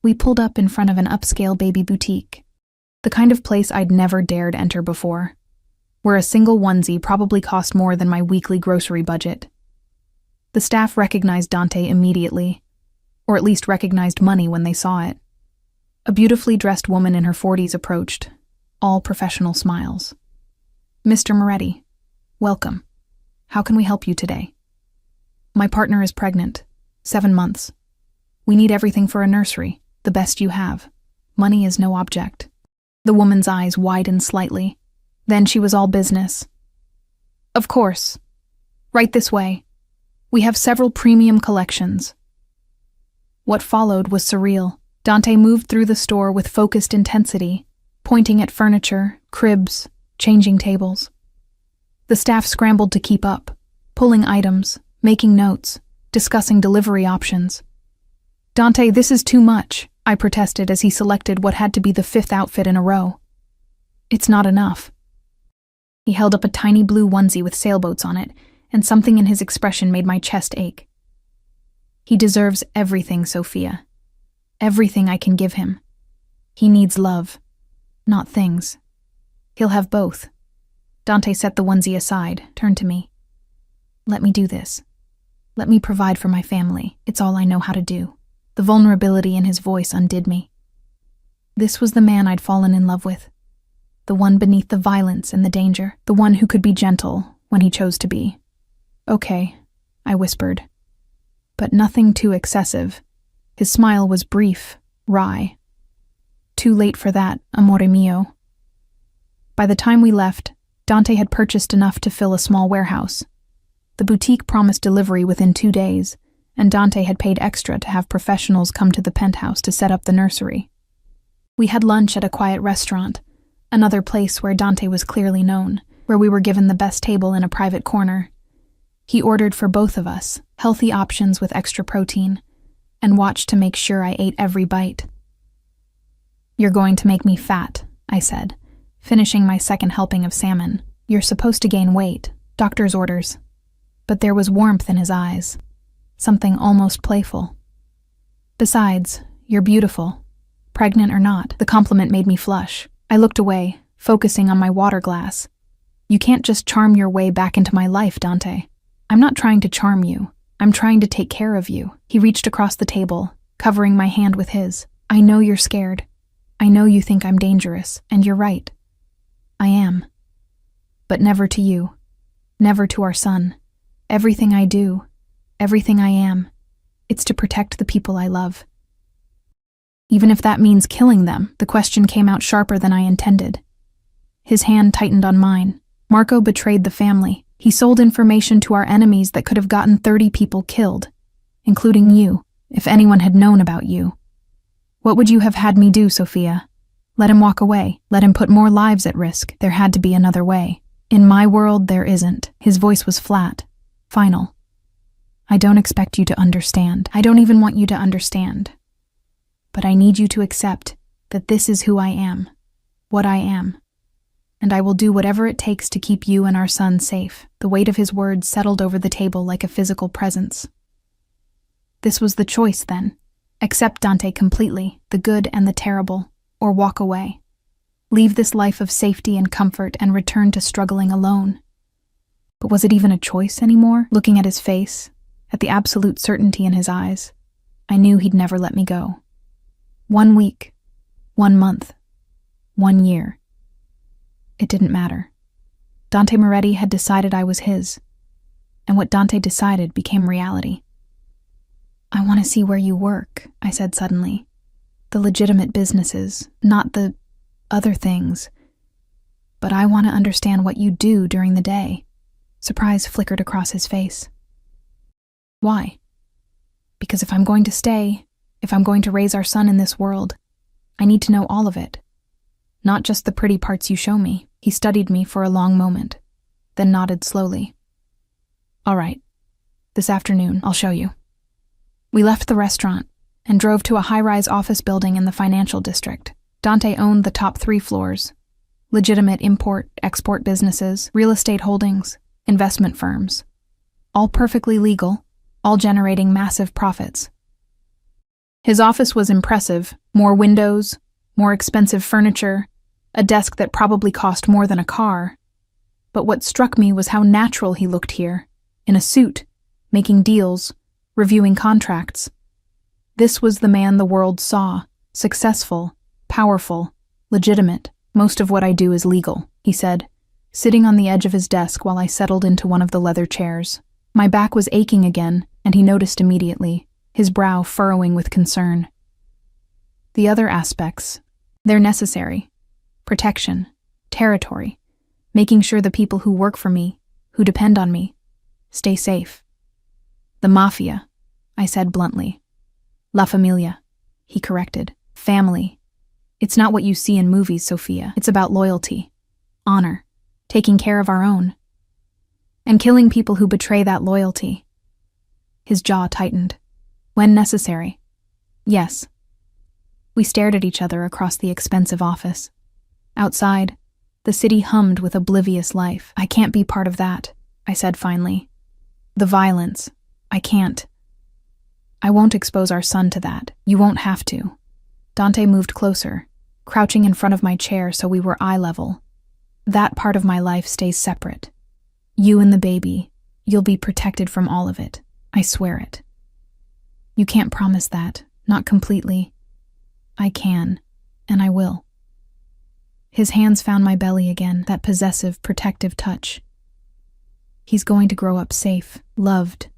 We pulled up in front of an upscale baby boutique, the kind of place I'd never dared enter before, where a single onesie probably cost more than my weekly grocery budget. The staff recognized Dante immediately, or at least recognized money when they saw it. A beautifully dressed woman in her 40s approached, all professional smiles. "Mr. Moretti, welcome. How can we help you today?" "My partner is pregnant. 7 months. We need everything for a nursery, the best you have. Money is no object." The woman's eyes widened slightly. Then she was all business. Of course. Right this way. We have several premium collections. What followed was surreal. Dante moved through the store with focused intensity, pointing at furniture, cribs, changing tables. The staff scrambled to keep up, pulling items, making notes, discussing delivery options. Dante, this is too much, I protested as he selected what had to be the 5th outfit in a row. It's not enough. He held up a tiny blue onesie with sailboats on it, and something in his expression made my chest ache. He deserves everything, Sophia. Everything I can give him. He needs love, not things. He'll have both. Dante set the onesie aside, turned to me. Let me do this. Let me provide for my family. It's all I know how to do. The vulnerability in his voice undid me. This was the man I'd fallen in love with. The one beneath the violence and the danger. The one who could be gentle when he chose to be. Okay, I whispered. But nothing too excessive. His smile was brief, wry. Too late for that, amore mio. By the time we left, Dante had purchased enough to fill a small warehouse. The boutique promised delivery within 2 days, and Dante had paid extra to have professionals come to the penthouse to set up the nursery. We had lunch at a quiet restaurant, another place where Dante was clearly known, where we were given the best table in a private corner. He ordered for both of us, healthy options with extra protein, and watched to make sure I ate every bite. You're going to make me fat, I said, finishing my second helping of salmon. You're supposed to gain weight, doctor's orders. But there was warmth in his eyes, something almost playful. Besides, you're beautiful. Pregnant or not, the compliment made me flush. I looked away, focusing on my water glass. You can't just charm your way back into my life, Dante. I'm not trying to charm you. I'm trying to take care of you. He reached across the table, covering my hand with his. I know you're scared. I know you think I'm dangerous, and you're right. I am. But never to you. Never to our son. Everything I do, everything I am, it's to protect the people I love. Even if that means killing them, the question came out sharper than I intended. His hand tightened on mine. Marco betrayed the family. He sold information to our enemies that could have gotten 30 people killed, including you, if anyone had known about you. What would you have had me do, Sophia? Let him walk away. Let him put more lives at risk. There had to be another way. In my world, there isn't. His voice was flat. Final. I don't expect you to understand. I don't even want you to understand. But I need you to accept that this is who I am, what I am. And I will do whatever it takes to keep you and our son safe. The weight of his words settled over the table like a physical presence. This was the choice, then. Accept Dante completely, the good and the terrible, or walk away. Leave this life of safety and comfort and return to struggling alone. But was it even a choice anymore? Looking at his face, at the absolute certainty in his eyes, I knew he'd never let me go. 1 week, 1 month, 1 year. It didn't matter. Dante Moretti had decided I was his, and what Dante decided became reality. I want to see where you work, I said suddenly. The legitimate businesses, not the other things. But I want to understand what you do during the day. Surprise flickered across his face. Why? Because if I'm going to stay, if I'm going to raise our son in this world, I need to know all of it. Not just the pretty parts you show me. He studied me for a long moment, then nodded slowly. All right. This afternoon, I'll show you. We left the restaurant and drove to a high-rise office building in the financial district. Dante owned the top 3 floors. Legitimate import-export businesses, real estate holdings, investment firms. All perfectly legal, all generating massive profits. His office was impressive. More windows, more expensive furniture, a desk that probably cost more than a car. But what struck me was how natural he looked here, in a suit, making deals, reviewing contracts. This was the man the world saw, successful, powerful, legitimate. Most of what I do is legal, he said, sitting on the edge of his desk while I settled into one of the leather chairs. My back was aching again, and he noticed immediately, his brow furrowing with concern. The other aspects, they're necessary. protection, territory, making sure the people who work for me, who depend on me, stay safe. The Mafia, I said bluntly. La Familia, he corrected. Family. It's not what you see in movies, Sophia. It's about loyalty, honor, taking care of our own, and killing people who betray that loyalty. His jaw tightened. When necessary. Yes. We stared at each other across the expensive office. Outside, the city hummed with oblivious life. I can't be part of that, I said finally. The violence. I can't. I won't expose our son to that. You won't have to. Dante moved closer, crouching in front of my chair so we were eye level. That part of my life stays separate. You and the baby, you'll be protected from all of it. I swear it. You can't promise that, not completely. I can, and I will. His hands found my belly again, that possessive, protective touch. He's going to grow up safe, loved.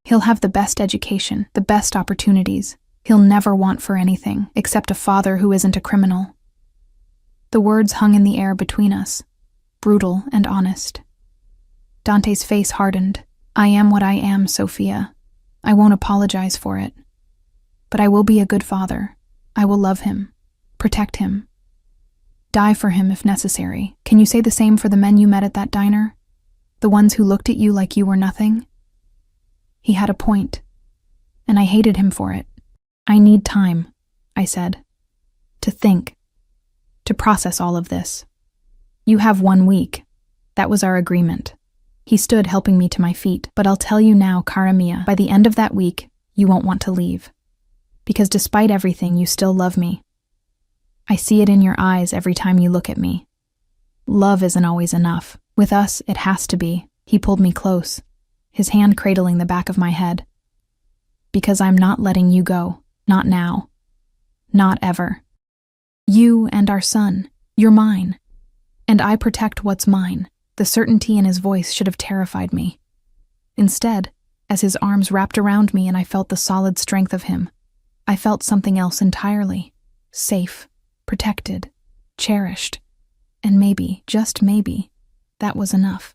He'll have the best education, the best opportunities. He'll never want for anything, except a father who isn't a criminal. The words hung in the air between us, brutal and honest. Dante's face hardened. I am what I am, Sophia. I won't apologize for it. But I will be a good father. I will love him, protect him, die for him if necessary. Can you say the same for the men you met at that diner? The ones who looked at you like you were nothing? He had a point, and I hated him for it. I need time, I said, to think, to process all of this. You have 1 week. That was our agreement. He stood helping me to my feet, but I'll tell you now, cara mia, by the end of that week, you won't want to leave. Because despite everything, you still love me. I see it in your eyes every time you look at me. Love isn't always enough. With us, it has to be. He pulled me close, his hand cradling the back of my head. Because I'm not letting you go. Not now. Not ever. You and our son. You're mine. And I protect what's mine. The certainty in his voice should have terrified me. Instead, as his arms wrapped around me and I felt the solid strength of him, I felt something else entirely. Safe, protected, cherished. And maybe, just maybe, that was enough.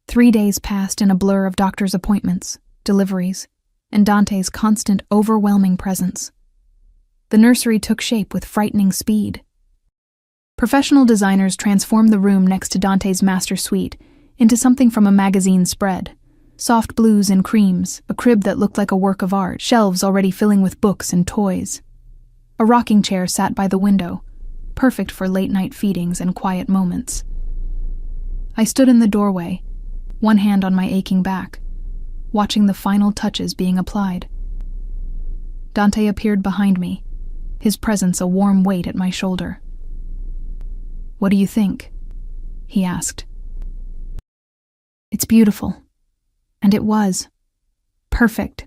3 days passed in a blur of doctor's appointments, deliveries, and Dante's constant, overwhelming presence. The nursery took shape with frightening speed. Professional designers transformed the room next to Dante's master suite into something from a magazine spread. Soft blues and creams, a crib that looked like a work of art, shelves already filling with books and toys. A rocking chair sat by the window, perfect for late-night feedings and quiet moments. I stood in the doorway, one hand on my aching back, watching the final touches being applied. Dante appeared behind me, his presence a warm weight at my shoulder. "What do you think?" he asked. "It's beautiful." And it was. Perfect.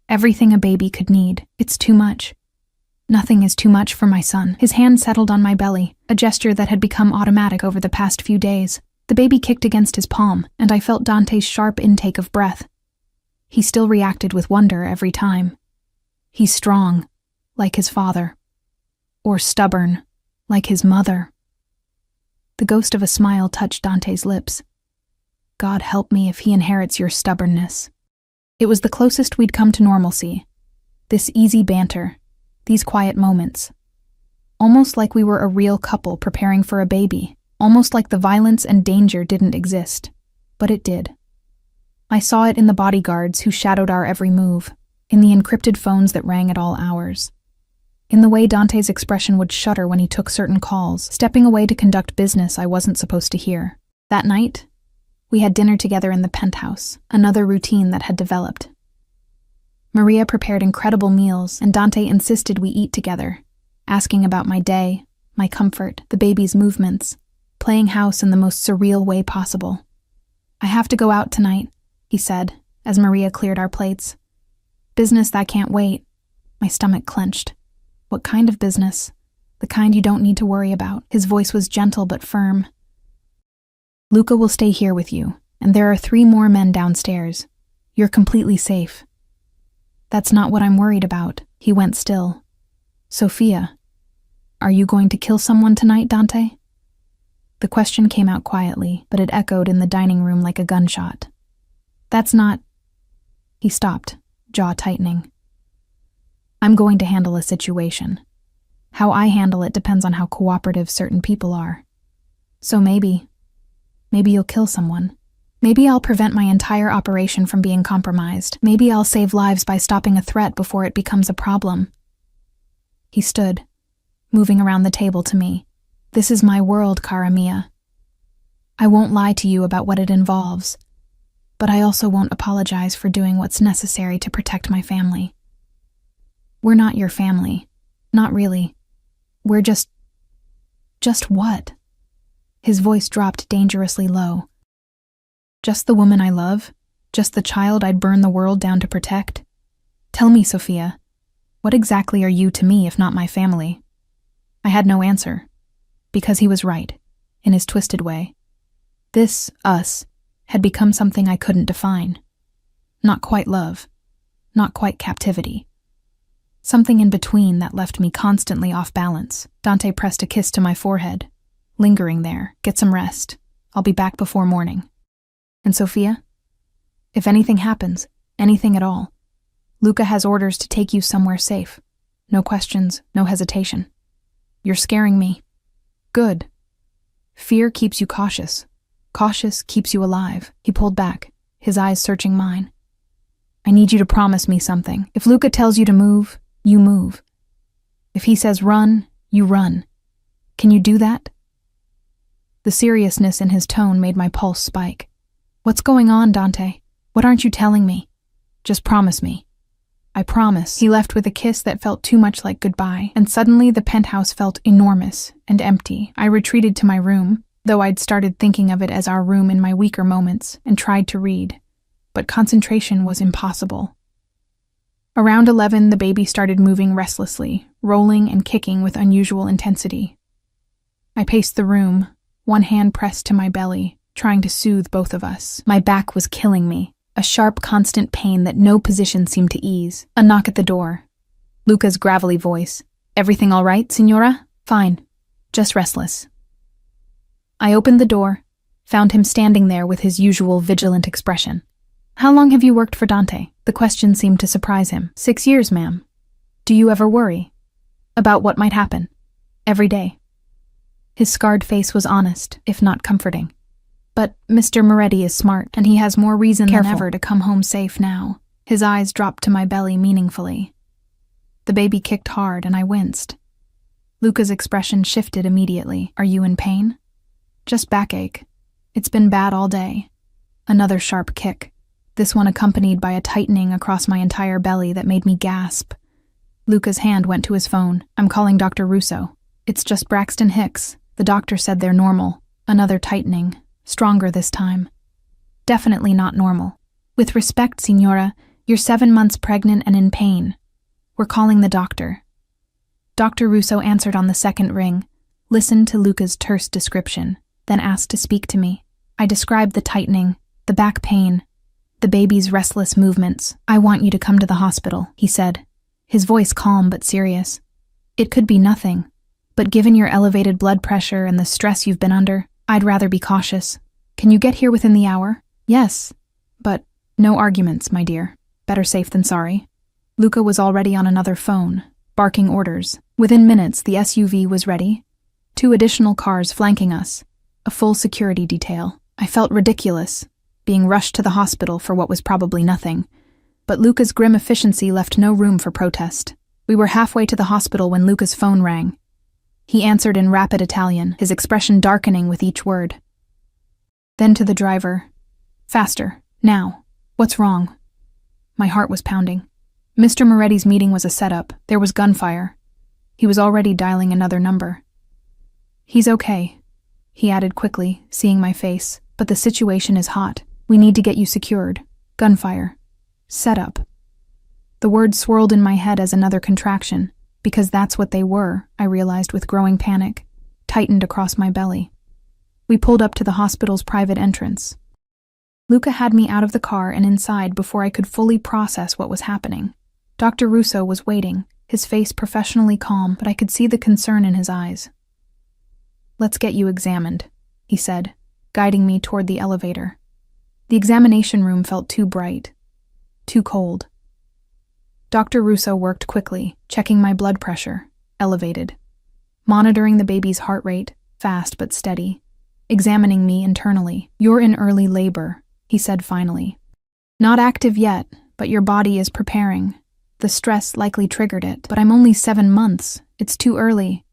Everything a baby could need. It's too much. Nothing is too much for my son. His hand settled on my belly, a gesture that had become automatic over the past few days. The baby kicked against his palm, and I felt Dante's sharp intake of breath. He still reacted with wonder every time. He's strong, like his father. Or stubborn, like his mother. The ghost of a smile touched Dante's lips. God help me if he inherits your stubbornness. It was the closest we'd come to normalcy. This easy banter, these quiet moments. Almost like we were a real couple preparing for a baby. Almost like the violence and danger didn't exist. But it did. I saw it in the bodyguards who shadowed our every move, in the encrypted phones that rang at all hours, in the way Dante's expression would shudder when he took certain calls, stepping away to conduct business I wasn't supposed to hear. That night, we had dinner together in the penthouse, another routine that had developed. Maria prepared incredible meals, and Dante insisted we eat together, asking about my day, my comfort, the baby's movements, playing house in the most surreal way possible. "I have to go out tonight," he said, as Maria cleared our plates. "Business that can't wait." My stomach clenched. "What kind of business?" "The kind you don't need to worry about." His voice was gentle but firm. "Luca will stay here with you, and there are 3 more men downstairs. You're completely safe." "That's not what I'm worried about." He went still. "Sophia." Are you going to kill someone tonight, Dante? The question came out quietly, but it echoed in the dining room like a gunshot. That's not... He stopped, jaw tightening. I'm going to handle a situation. How I handle it depends on how cooperative certain people are. So maybe you'll kill someone. Maybe I'll prevent my entire operation from being compromised. Maybe I'll save lives by stopping a threat before it becomes a problem. He stood, moving around the table to me. This is my world, cara mia. I won't lie to you about what it involves, but I also won't apologize for doing what's necessary to protect my family. We're not your family. Not really. We're just what? His voice dropped dangerously low. Just the woman I love? Just the child I'd burn the world down to protect? Tell me, Sophia, what exactly are you to me if not my family? I had no answer, because he was right, in his twisted way. This, us, had become something I couldn't define. Not quite love, not quite captivity. Something in between that left me constantly off balance. Dante pressed a kiss to my forehead, lingering there. Get some rest. I'll be back before morning. And Sophia? If anything happens, anything at all, Luca has orders to take you somewhere safe. No questions, no hesitation. You're scaring me. Good. Fear keeps you cautious. Cautious keeps you alive. He pulled back, his eyes searching mine. I need you to promise me something. If Luca tells you to move, you move. If he says run, you run. Can you do that? The seriousness in his tone made my pulse spike. What's going on, Dante? What aren't you telling me? Just promise me. I promise. He left with a kiss that felt too much like goodbye, and suddenly the penthouse felt enormous and empty. I retreated to my room, though I'd started thinking of it as our room in my weaker moments, and tried to read. But concentration was impossible. Around 11, the baby started moving restlessly, rolling and kicking with unusual intensity. I paced the room, one hand pressed to my belly, trying to soothe both of us. My back was killing me, a sharp, constant pain that no position seemed to ease. A knock at the door. Luca's gravelly voice. Everything all right, signora? Fine. Just restless. I opened the door, found him standing there with his usual vigilant expression. How long have you worked for Dante? The question seemed to surprise him. 6 years, ma'am. Do you ever worry? About what might happen? Every day. His scarred face was honest, if not comforting. But Mr. Moretti is smart, and he has more reason than ever to come home safe now. His eyes dropped to my belly meaningfully. The baby kicked hard, and I winced. Luca's expression shifted immediately. Are you in pain? Just backache. It's been bad all day. Another sharp kick. This one accompanied by a tightening across my entire belly that made me gasp. Luca's hand went to his phone. I'm calling Dr. Russo. It's just Braxton Hicks. The doctor said they're normal. Another tightening. Stronger this time. Definitely not normal. With respect, signora, you're 7 months pregnant and in pain. We're calling the doctor. Dr. Russo answered on the second ring, listened to Luca's terse description, then asked to speak to me. I described the tightening, the back pain, the baby's restless movements. I want you to come to the hospital, he said, his voice calm but serious. It could be nothing, but given your elevated blood pressure and the stress you've been under, I'd rather be cautious. Can you get here within the hour? Yes, but no arguments, my dear. Better safe than sorry. Luca was already on another phone, barking orders. Within minutes, the SUV was ready. 2 additional cars flanking us. A full security detail. I felt ridiculous, being rushed to the hospital for what was probably nothing. But Luca's grim efficiency left no room for protest. We were halfway to the hospital when Luca's phone rang. He answered in rapid Italian, his expression darkening with each word. Then to the driver. Faster. Now. What's wrong? My heart was pounding. Mr. Moretti's meeting was a setup. There was gunfire. He was already dialing another number. He's okay, he added quickly, seeing my face. But the situation is hot. We need to get you secured. Gunfire. Setup. The words swirled in my head as another contraction. Because that's what they were, I realized with growing panic, tightened across my belly. We pulled up to the hospital's private entrance. Luca had me out of the car and inside before I could fully process what was happening. Dr. Russo was waiting, his face professionally calm, but I could see the concern in his eyes. "Let's get you examined," he said, guiding me toward the elevator. The examination room felt too bright, too cold. Dr. Russo worked quickly, checking my blood pressure, elevated, monitoring the baby's heart rate, fast but steady, examining me internally. "You're in early labor," he said finally. "Not active yet, but your body is preparing. The stress likely triggered it, but I'm only 7 months. It's too early.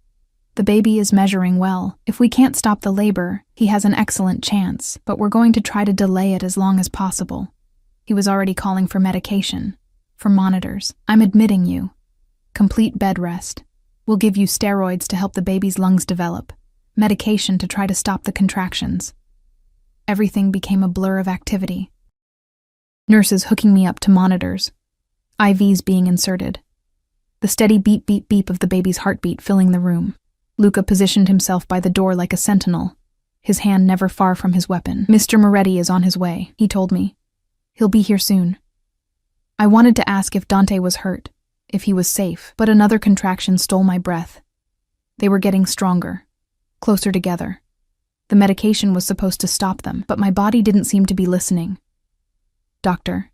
The baby is measuring well. If we can't stop the labor, he has an excellent chance, but we're going to try to delay it as long as possible." He was already calling for medication, for monitors. "I'm admitting you. Complete bed rest. We'll give you steroids to help the baby's lungs develop, medication to try to stop the contractions." Everything became a blur of activity. Nurses hooking me up to monitors, IVs being inserted, the steady beep beep beep of the baby's heartbeat filling the room. Luca positioned himself by the door like a sentinel, his hand never far from his weapon. "Mr. Moretti is on his way," he told me. "He'll be here soon." I wanted to ask if Dante was hurt, if he was safe, but another contraction stole my breath. They were getting stronger, closer together. The medication was supposed to stop them, but my body didn't seem to be listening. "Doctor."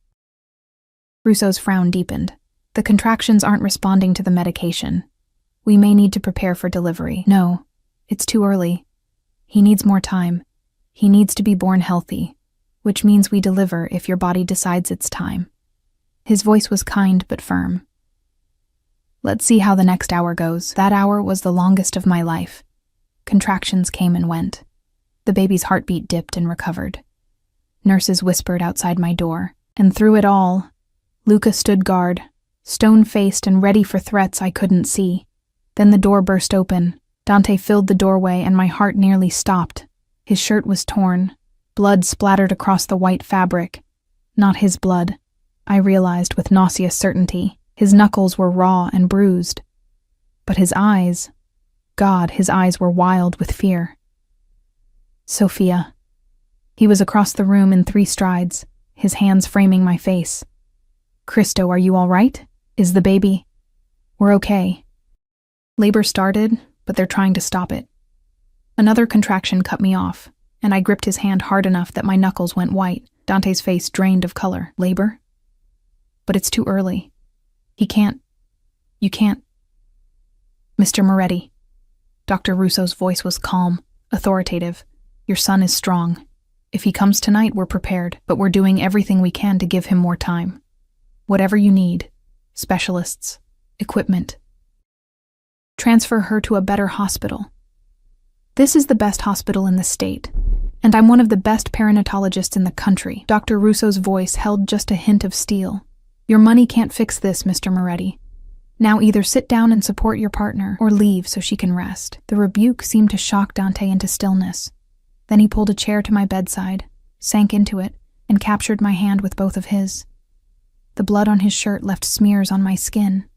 Russo's frown deepened. "The contractions aren't responding to the medication. We may need to prepare for delivery." "No, it's too early. He needs more time. He needs to be born healthy, which means we deliver if your body decides it's time." His voice was kind but firm. "Let's see how the next hour goes." That hour was the longest of my life. Contractions came and went. The baby's heartbeat dipped and recovered. Nurses whispered outside my door, and through it all, Luca stood guard, stone-faced and ready for threats I couldn't see. Then the door burst open. Dante filled the doorway and my heart nearly stopped. His shirt was torn. Blood splattered across the white fabric. Not his blood, I realized with nauseous certainty. His knuckles were raw and bruised. But his eyes, God, his eyes were wild with fear. "Sophia." He was across the room in 3 strides, his hands framing my face. "Cristo, are you all right? Is the baby?" "We're okay." Labor started, but they're trying to stop it. Another contraction cut me off, and I gripped his hand hard enough that my knuckles went white. Dante's face drained of color. "Labor? But it's too early. You can't. Mr. Moretti." Dr. Russo's voice was calm, authoritative. "Your son is strong. If he comes tonight, we're prepared, but we're doing everything we can to give him more time. Whatever you need, specialists, equipment. Transfer her to a better hospital. This is the best hospital in the state, and I'm one of the best perinatologists in the country." Dr. Russo's voice held just a hint of steel. "Your money can't fix this, Mr. Moretti. Now either sit down and support your partner, or leave so she can rest." The rebuke seemed to shock Dante into stillness. Then he pulled a chair to my bedside, sank into it, and captured my hand with both of his. The blood on his shirt left smears on my skin.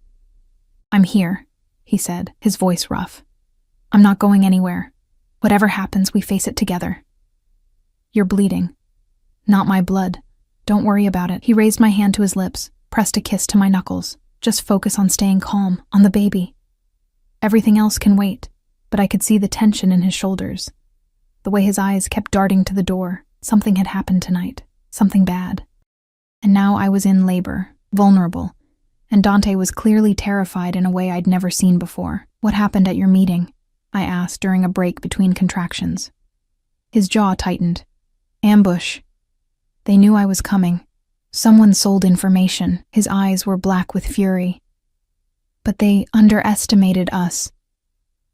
"I'm here," he said, his voice rough. "I'm not going anywhere. Whatever happens, we face it together. You're bleeding. Not my blood. Don't worry about it." He raised my hand to his lips, pressed a kiss to my knuckles. "Just focus on staying calm, on the baby. Everything else can wait." But I could see the tension in his shoulders, the way his eyes kept darting to the door. Something had happened tonight, something bad. And now I was in labor, vulnerable, and Dante was clearly terrified in a way I'd never seen before. "What happened at your meeting?" I asked during a break between contractions. His jaw tightened. "Ambush. They knew I was coming. Someone sold information." His eyes were black with fury. "But they underestimated us.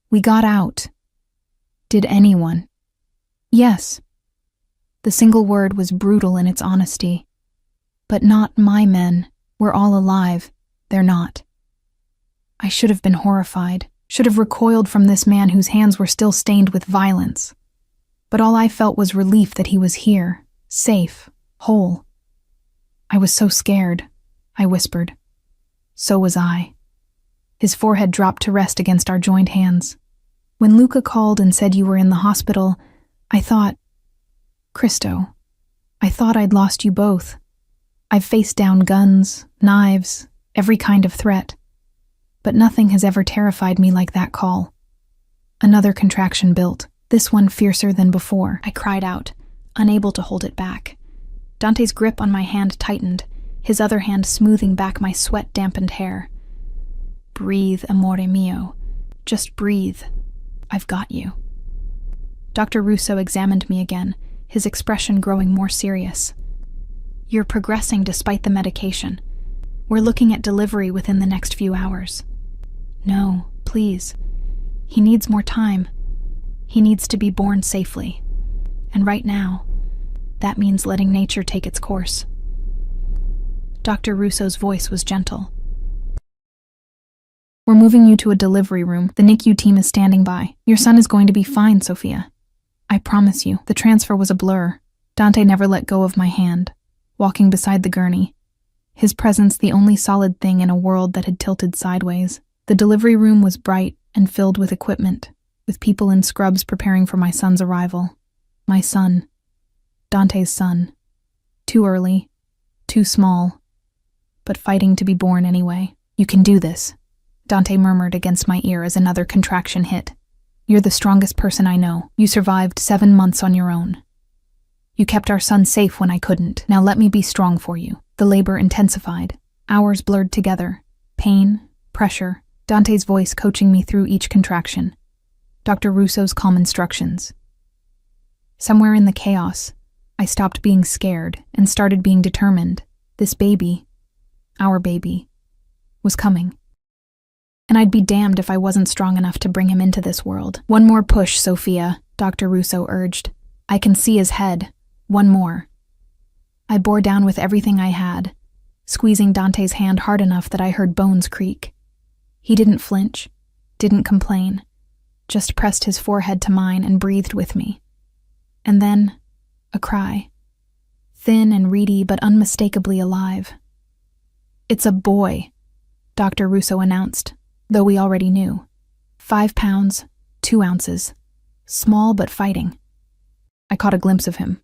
We got out." "Did anyone?" "Yes." The single word was brutal in its honesty. "But not my men. We're all alive. They're not." I should have been horrified, should have recoiled from this man whose hands were still stained with violence. But all I felt was relief that he was here, safe, whole. "I was so scared," I whispered. "So was I." His forehead dropped to rest against our joined hands. "When Luca called and said you were in the hospital, I thought, Cristo, I thought I'd lost you both. I've faced down guns, knives, every kind of threat. but nothing has ever terrified me like that call. Another contraction built, this one fiercer than before. I cried out, unable to hold it back. Dante's grip on my hand tightened, his other hand smoothing back my sweat-dampened hair. Breathe, amore mio. Just breathe. I've got you. Dr. Russo examined me again, his expression growing more serious. You're progressing despite the medication. We're looking at delivery within the next few hours. No, please. He needs more time. He needs to be born safely. And right now, that means letting nature take its course. Dr. Russo's voice was gentle. We're moving you to a delivery room. The NICU team is standing by. Your son is going to be fine, Sophia. I promise you. The transfer was a blur. Dante never let go of my hand, walking beside the gurney, his presence the only solid thing in a world that had tilted sideways. The delivery room was bright and filled with equipment, with people in scrubs preparing for my son's arrival. My son. Dante's son. Too early, too small, but fighting to be born anyway. You can do this, Dante murmured against my ear as another contraction hit. You're the strongest person I know. You survived 7 months on your own. You kept our son safe when I couldn't. Now let me be strong for you. The labor intensified. Hours blurred together. Pain, pressure, Dante's voice coaching me through each contraction. Dr. Russo's calm instructions. Somewhere in the chaos, I stopped being scared and started being determined. This baby, our baby, was coming. And I'd be damned if I wasn't strong enough to bring him into this world. One more push, Sophia, Dr. Russo urged. I can see his head. One more. I bore down with everything I had, squeezing Dante's hand hard enough that I heard bones creak. He didn't flinch, didn't complain, just pressed his forehead to mine and breathed with me. And then, a cry. Thin and reedy but unmistakably alive. It's a boy, Dr. Russo announced, though we already knew. 5 pounds, 2 ounces. Small but fighting. I caught a glimpse of him.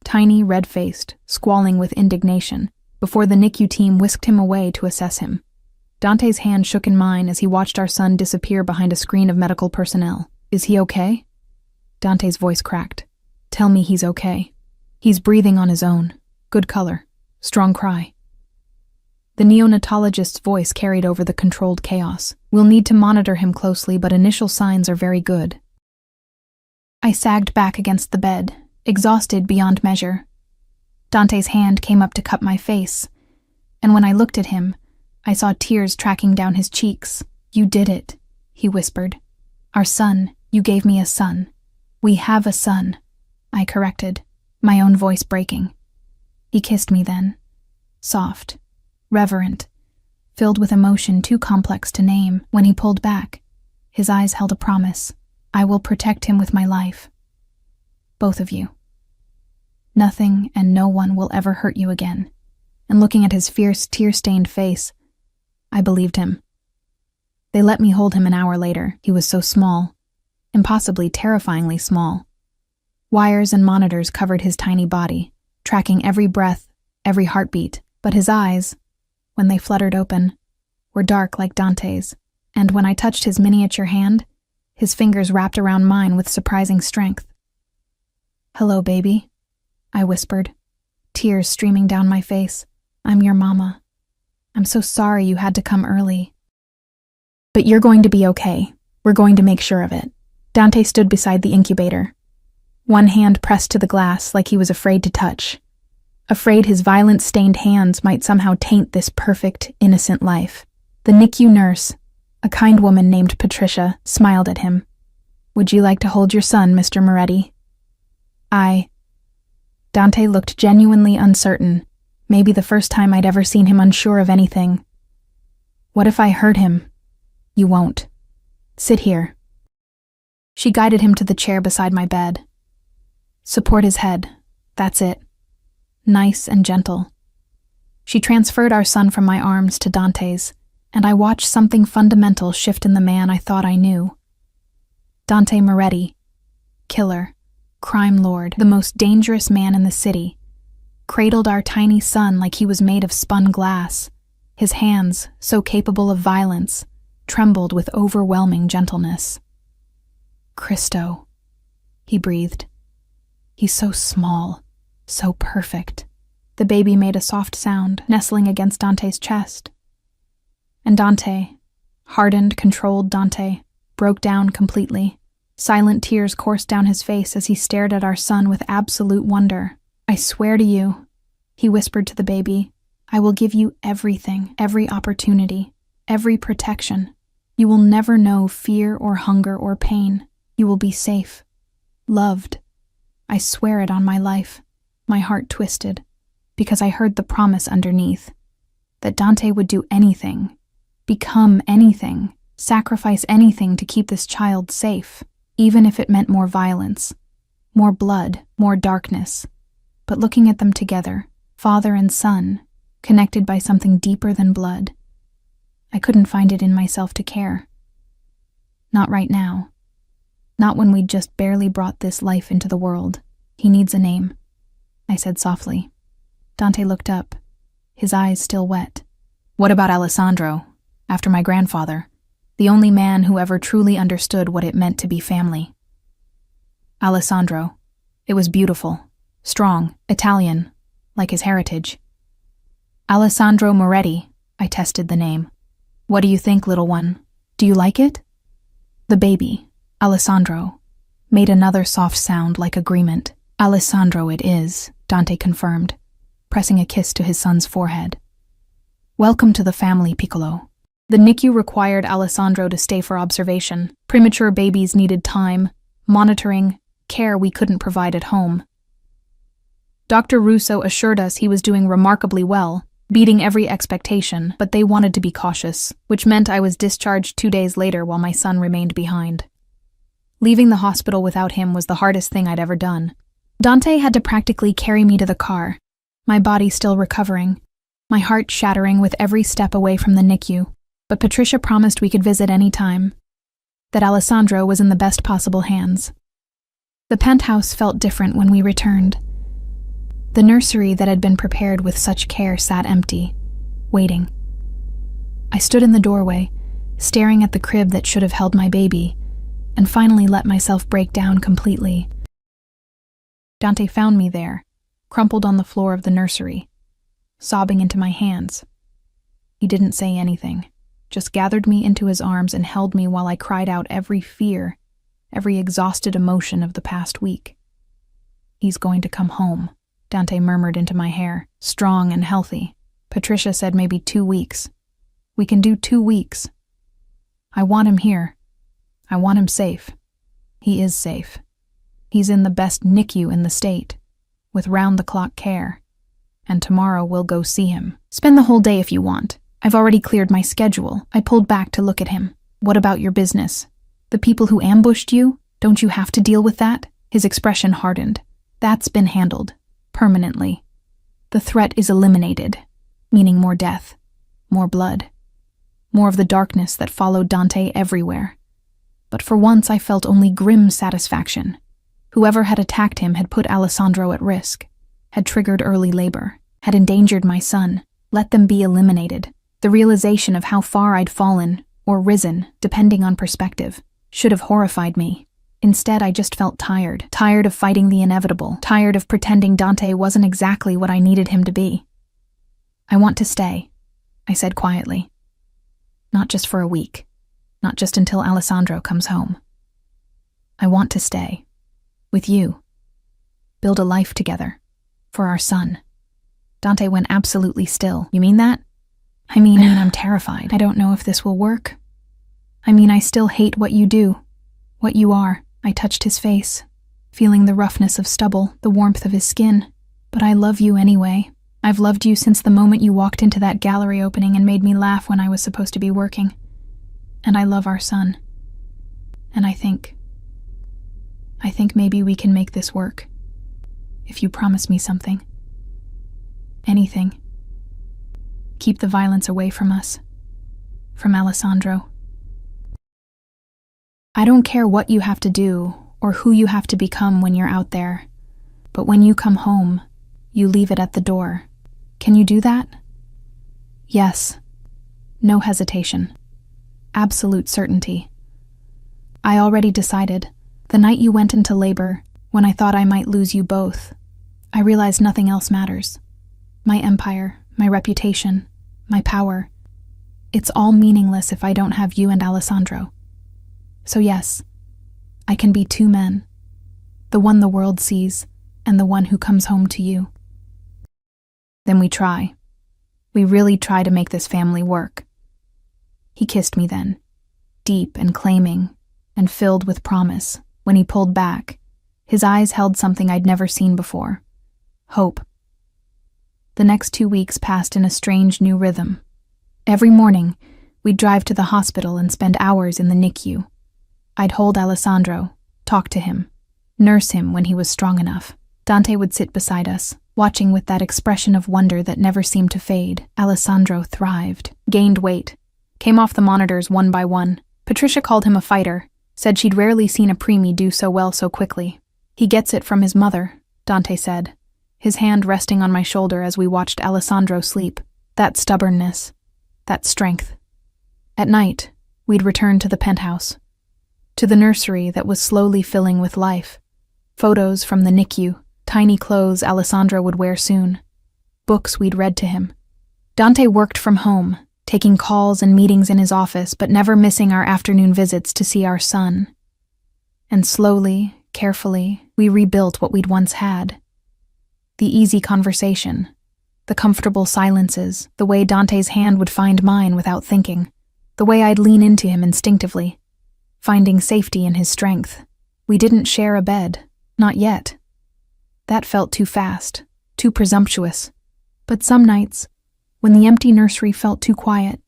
Tiny, red-faced, squalling with indignation, before the NICU team whisked him away to assess him. Dante's hand shook in mine as he watched our son disappear behind a screen of medical personnel. Is he okay? Dante's voice cracked. Tell me he's okay. He's breathing on his own. Good color. Strong cry. The neonatologist's voice carried over the controlled chaos. We'll need to monitor him closely, but initial signs are very good. I sagged back against the bed, exhausted beyond measure. Dante's hand came up to cup my face, and when I looked at him, I saw tears tracking down his cheeks. You did it, he whispered. Our son, you gave me a son. We have a son, I corrected, my own voice breaking. He kissed me then, soft, reverent, filled with emotion too complex to name. When he pulled back, his eyes held a promise. I will protect him with my life. Both of you. Nothing and no one will ever hurt you again. And looking at his fierce, tear-stained face, I believed him. They let me hold him an hour later. He was so small, impossibly terrifyingly small. Wires and monitors covered his tiny body, tracking every breath, every heartbeat, but his eyes, when they fluttered open, were dark like Dante's, and when I touched his miniature hand, his fingers wrapped around mine with surprising strength. Hello, baby, I whispered, tears streaming down my face. I'm your mama. I'm so sorry you had to come early. But you're going to be okay. We're going to make sure of it. Dante stood beside the incubator, one hand pressed to the glass like he was afraid to touch, afraid his violence-stained hands might somehow taint this perfect, innocent life. The NICU nurse, a kind woman named Patricia, smiled at him. Would you like to hold your son, Mr. Moretti? Dante looked genuinely uncertain, maybe the first time I'd ever seen him unsure of anything. What if I hurt him? You won't. Sit here. She guided him to the chair beside my bed. Support his head. That's it. Nice and gentle. She transferred our son from my arms to Dante's, and I watched something fundamental shift in the man I thought I knew. Dante Moretti, killer, crime lord, the most dangerous man in the city, cradled our tiny son like he was made of spun glass, his hands, so capable of violence, trembled with overwhelming gentleness. "Cristo," he breathed. "He's so small, so perfect." The baby made a soft sound, nestling against Dante's chest. And Dante, hardened, controlled Dante, broke down completely. Silent tears coursed down his face as he stared at our son with absolute wonder. "I swear to you," he whispered to the baby, "I will give you everything, every opportunity, every protection. You will never know fear or hunger or pain. You will be safe, loved. I swear it on my life." My heart twisted, because I heard the promise underneath, that Dante would do anything, become anything, sacrifice anything to keep this child safe, even if it meant more violence, more blood, more darkness. But looking at them together, father and son, connected by something deeper than blood, I couldn't find it in myself to care. Not right now. Not when we'd just barely brought this life into the world. "He needs a name," I said softly. Dante looked up, his eyes still wet. "What about Alessandro, after my grandfather, the only man who ever truly understood what it meant to be family?" "Alessandro. It was beautiful, strong, Italian, like his heritage." "Alessandro Moretti," I tested the name. "What do you think, little one? Do you like it?" The baby, Alessandro, made another soft sound like agreement. "Alessandro it is," Dante confirmed, pressing a kiss to his son's forehead. "Welcome to the family, Piccolo." The NICU required Alessandro to stay for observation. Premature babies needed time, monitoring, care we couldn't provide at home. Dr. Russo assured us he was doing remarkably well, beating every expectation, but they wanted to be cautious, which meant I was discharged 2 days later while my son remained behind. Leaving the hospital without him was the hardest thing I'd ever done. Dante had to practically carry me to the car, my body still recovering, my heart shattering with every step away from the NICU, but Patricia promised we could visit any time, that Alessandro was in the best possible hands. The penthouse felt different when we returned. The nursery that had been prepared with such care sat empty, waiting. I stood in the doorway, staring at the crib that should have held my baby, and finally let myself break down completely. Dante found me there, crumpled on the floor of the nursery, sobbing into my hands. He didn't say anything, just gathered me into his arms and held me while I cried out every fear, every exhausted emotion of the past week. "He's going to come home," Dante murmured into my hair, "strong and healthy. Patricia said maybe 2 weeks. We can do 2 weeks. I want him here. I want him safe. He is safe. He's in the best NICU in the state, with round-the-clock care. And tomorrow we'll go see him. Spend the whole day if you want. I've already cleared my schedule." I pulled back to look at him. "What about your business? The people who ambushed you? Don't you have to deal with that?" His expression hardened. "That's been handled. Permanently. The threat is eliminated, meaning more death, more blood, more of the darkness that followed Dante everywhere." But for once I felt only grim satisfaction. Whoever had attacked him had put Alessandro at risk, had triggered early labor, had endangered my son. Let them be eliminated. The realization of how far I'd fallen, or risen, depending on perspective, should have horrified me. Instead, I just felt tired of fighting the inevitable, tired of pretending Dante wasn't exactly what I needed him to be. "I want to stay," I said quietly. "Not just for a week, not just until Alessandro comes home. I want to stay. With you. Build a life together. For our son." Dante went absolutely still. "You mean that?" I mean, I'm terrified. I don't know if this will work. I still hate what you do, what you are." I touched his face, feeling the roughness of stubble, the warmth of his skin. "But I love you anyway. I've loved you since the moment you walked into that gallery opening and made me laugh when I was supposed to be working. And I love our son. And I think maybe we can make this work. If you promise me something. Anything. Keep the violence away from us. From Alessandro. I don't care what you have to do or who you have to become when you're out there, but when you come home, you leave it at the door. Can you do that?" "Yes." No hesitation. absolute certainty. I already decided. The night you went into labor, when I thought I might lose you both, I realized nothing else matters. My empire, my reputation, my power. It's all meaningless if I don't have you and Alessandro. So yes, I can be two men. The one the world sees, and the one who comes home to you. Then we try. We really try to make this family work. He kissed me then, deep and claiming, and filled with promise. When he pulled back, his eyes held something I'd never seen before. Hope. The next 2 weeks passed in a strange new rhythm. Every morning, we'd drive to the hospital and spend hours in the NICU. I'd hold Alessandro, talk to him, nurse him when he was strong enough. Dante would sit beside us, watching with that expression of wonder that never seemed to fade. Alessandro thrived, gained weight, came off the monitors one by one. Patricia called him a fighter, said she'd rarely seen a preemie do so well so quickly. He gets it from his mother, Dante said, his hand resting on my shoulder as we watched Alessandro sleep. That stubbornness, that strength. At night, we'd return to the penthouse, to the nursery that was slowly filling with life. Photos from the NICU, tiny clothes Alessandro would wear soon, books we'd read to him. Dante worked from home, taking calls and meetings in his office, but never missing our afternoon visits to see our son. And slowly, carefully, we rebuilt what we'd once had. The easy conversation, the comfortable silences, the way Dante's hand would find mine without thinking, the way I'd lean into him instinctively, finding safety in his strength. We didn't share a bed, not yet. That felt too fast, too presumptuous. But some nights, when the empty nursery felt too quiet,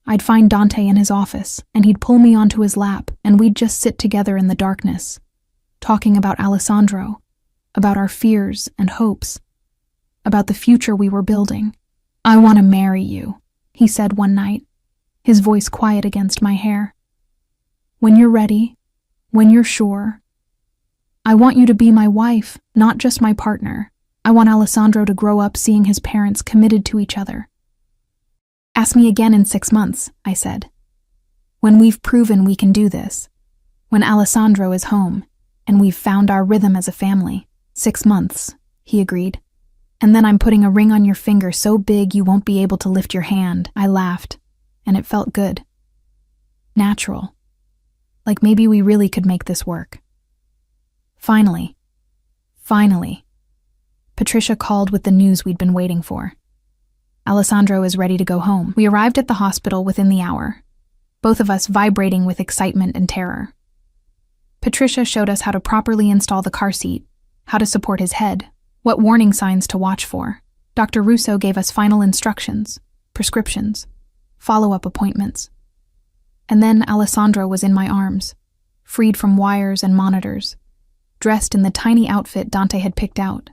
I'd find Dante in his office, and he'd pull me onto his lap, and we'd just sit together in the darkness, talking about Alessandro, about our fears and hopes, about the future we were building. "I want to marry you," he said one night, his voice quiet against my hair. "When you're ready, when you're sure. I want you to be my wife, not just my partner. I want Alessandro to grow up seeing his parents committed to each other." "Ask me again in 6 months," I said. "When we've proven we can do this. When Alessandro is home, and we've found our rhythm as a family." 6 months, he agreed. "And then I'm putting a ring on your finger so big you won't be able to lift your hand." I laughed, and it felt good. Natural. Like maybe we really could make this work. Finally, Patricia called with the news we'd been waiting for. "Alessandro is ready to go home." We arrived at the hospital within the hour, both of us vibrating with excitement and terror. Patricia showed us how to properly install the car seat, how to support his head, what warning signs to watch for. Dr. Russo gave us final instructions, prescriptions, follow-up appointments. And then Alessandro was in my arms, freed from wires and monitors, dressed in the tiny outfit Dante had picked out,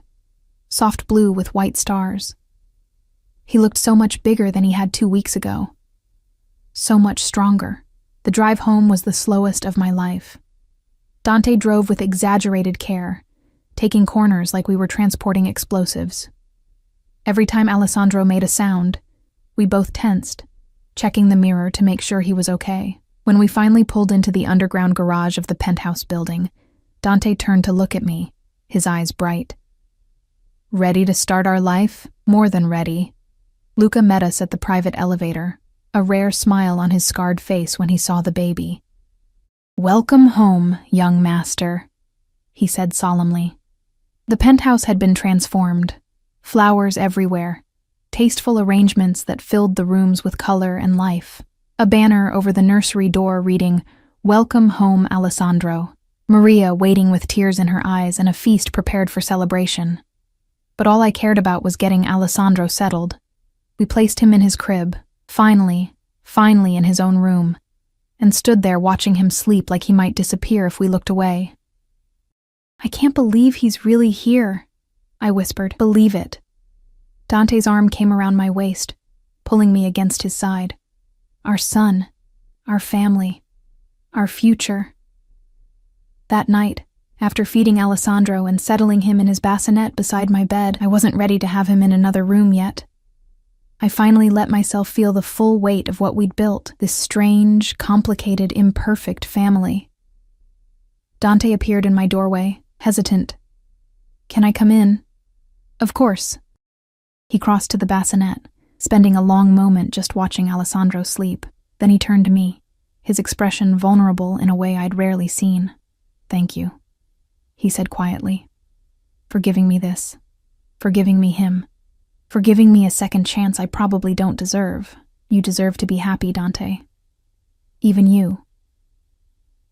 soft blue with white stars. He looked so much bigger than he had 2 weeks ago. So much stronger. The drive home was the slowest of my life. Dante drove with exaggerated care, taking corners like we were transporting explosives. Every time Alessandro made a sound, we both tensed, checking the mirror to make sure he was okay. When we finally pulled into the underground garage of the penthouse building, Dante turned to look at me, his eyes bright. "Ready to start our life? More than ready." Luca met us at the private elevator, a rare smile on his scarred face when he saw the baby. "Welcome home, young master," he said solemnly. The penthouse had been transformed, flowers everywhere, tasteful arrangements that filled the rooms with color and life. A banner over the nursery door reading, "Welcome home, Alessandro." Maria waiting with tears in her eyes and a feast prepared for celebration. But all I cared about was getting Alessandro settled. We placed him in his crib, finally in his own room, and stood there watching him sleep like he might disappear if we looked away. "I can't believe he's really here," I whispered. "Believe it." Dante's arm came around my waist, pulling me against his side. Our son, our family, our future. That night, after feeding Alessandro and settling him in his bassinet beside my bed, I wasn't ready to have him in another room yet. I finally let myself feel the full weight of what we'd built, this strange, complicated, imperfect family. Dante appeared in my doorway, hesitant. "Can I come in?" "Of course." He crossed to the bassinet, spending a long moment just watching Alessandro sleep. Then he turned to me, his expression vulnerable in a way I'd rarely seen. "Thank you," he said quietly. "For giving me this. For giving me him. For giving me a second chance I probably don't deserve. You deserve to be happy, Dante. Even you."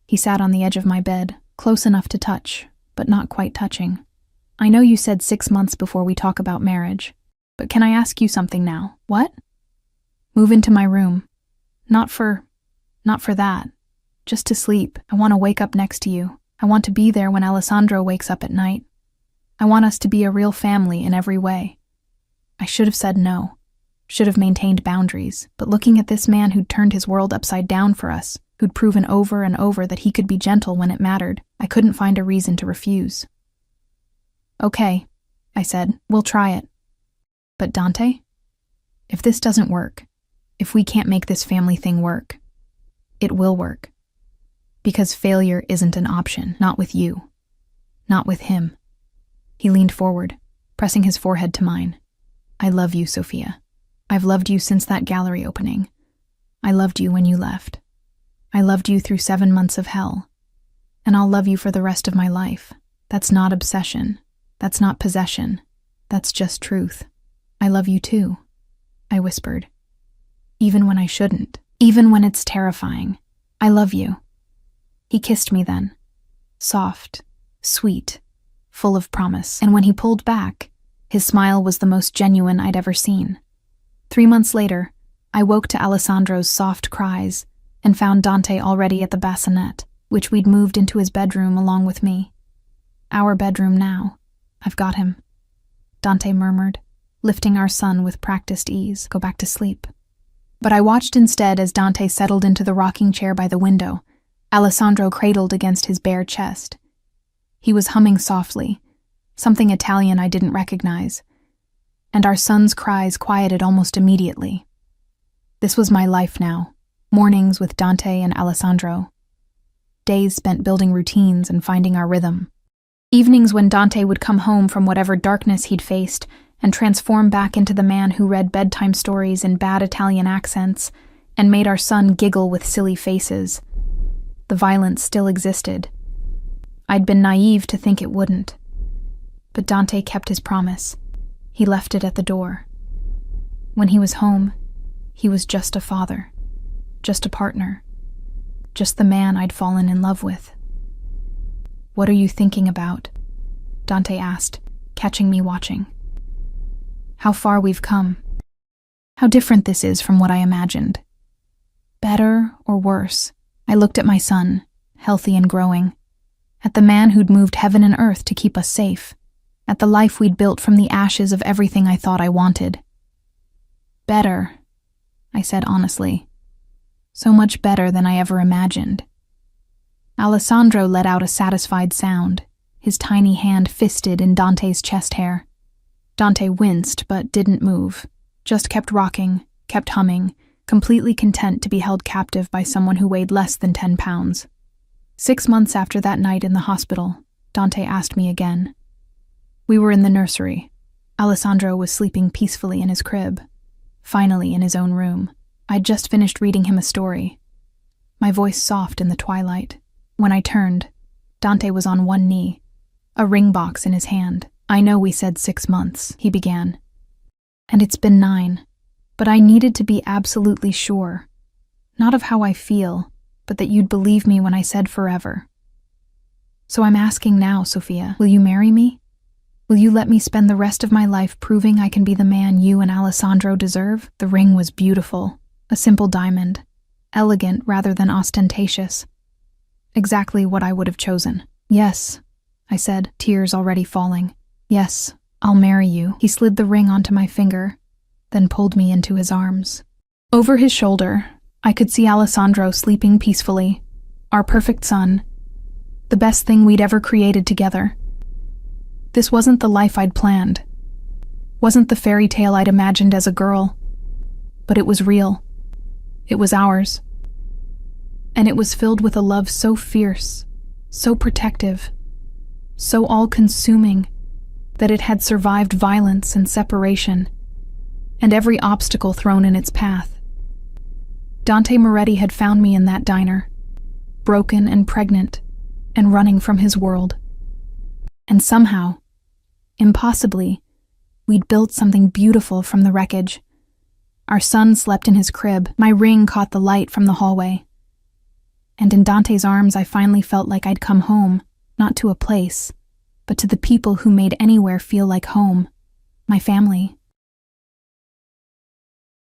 He sat on the edge of my bed, close enough to touch, but not quite touching. "I know you said 6 months before we talk about marriage, but can I ask you something now?" "What?" "Move into my room. Not for that. Just to sleep. I want to wake up next to you. I want to be there when Alessandro wakes up at night. I want us to be a real family in every way." I should have said no, should have maintained boundaries, but looking at this man who'd turned his world upside down for us, who'd proven over and over that he could be gentle when it mattered, I couldn't find a reason to refuse. "Okay," I said, "we'll try it. But Dante, if this doesn't work, if we can't make this family thing work, it will work. Because failure isn't an option, not with you, not with him." He leaned forward, pressing his forehead to mine. "I love you, Sophia. I've loved you since that gallery opening. I loved you when you left. I loved you through 7 months of hell. And I'll love you for the rest of my life. That's not obsession. That's not possession. That's just truth. I love you too," I whispered. "Even when I shouldn't. Even when it's terrifying. I love you." He kissed me then. Soft, sweet, full of promise. And when he pulled back, his smile was the most genuine I'd ever seen. 3 months later, I woke to Alessandro's soft cries and found Dante already at the bassinet, which we'd moved into his bedroom along with me. "Our bedroom now. I've got him," Dante murmured, lifting our son with practiced ease. "Go back to sleep." But I watched instead as Dante settled into the rocking chair by the window, Alessandro cradled against his bare chest. He was humming softly, something Italian I didn't recognize, and our son's cries quieted almost immediately. This was my life now, mornings with Dante and Alessandro. Days spent building routines and finding our rhythm. Evenings when Dante would come home from whatever darkness he'd faced and transform back into the man who read bedtime stories in bad Italian accents and made our son giggle with silly faces. The violence still existed. I'd been naive to think it wouldn't. But Dante kept his promise. He left it at the door. When he was home, he was just a father, just a partner, just the man I'd fallen in love with. "What are you thinking about?" Dante asked, catching me watching. "How far we've come. How different this is from what I imagined. Better or worse?" I looked at my son, healthy and growing, at the man who'd moved heaven and earth to keep us safe, at the life we'd built from the ashes of everything I thought I wanted. "Better," I said honestly. "So much better than I ever imagined." Alessandro let out a satisfied sound, his tiny hand fisted in Dante's chest hair. Dante winced but didn't move, just kept rocking, kept humming, completely content to be held captive by someone who weighed less than 10 pounds. 6 months after that night in the hospital, Dante asked me again. We were in the nursery. Alessandro was sleeping peacefully in his crib, finally in his own room. I'd just finished reading him a story, my voice soft in the twilight. When I turned, Dante was on one knee, a ring box in his hand. "I know we said 6 months," he began. "And it's been 9, but I needed to be absolutely sure. Not of how I feel, but that you'd believe me when I said forever. So I'm asking now, Sophia, will you marry me? Will you let me spend the rest of my life proving I can be the man you and Alessandro deserve?" The ring was beautiful, a simple diamond, elegant rather than ostentatious. Exactly what I would have chosen. "Yes," I said, tears already falling. "Yes, I'll marry you." He slid the ring onto my finger, then pulled me into his arms. Over his shoulder, I could see Alessandro sleeping peacefully, our perfect son, the best thing we'd ever created together. This wasn't the life I'd planned, wasn't the fairy tale I'd imagined as a girl. But it was real. It was ours. And it was filled with a love so fierce, so protective, so all-consuming that it had survived violence and separation, and every obstacle thrown in its path. Dante Moretti had found me in that diner, broken and pregnant, and running from his world. And somehow, impossibly, we'd built something beautiful from the wreckage. Our son slept in his crib. My ring caught the light from the hallway. And in Dante's arms, I finally felt like I'd come home, not to a place, but to the people who made anywhere feel like home, my family.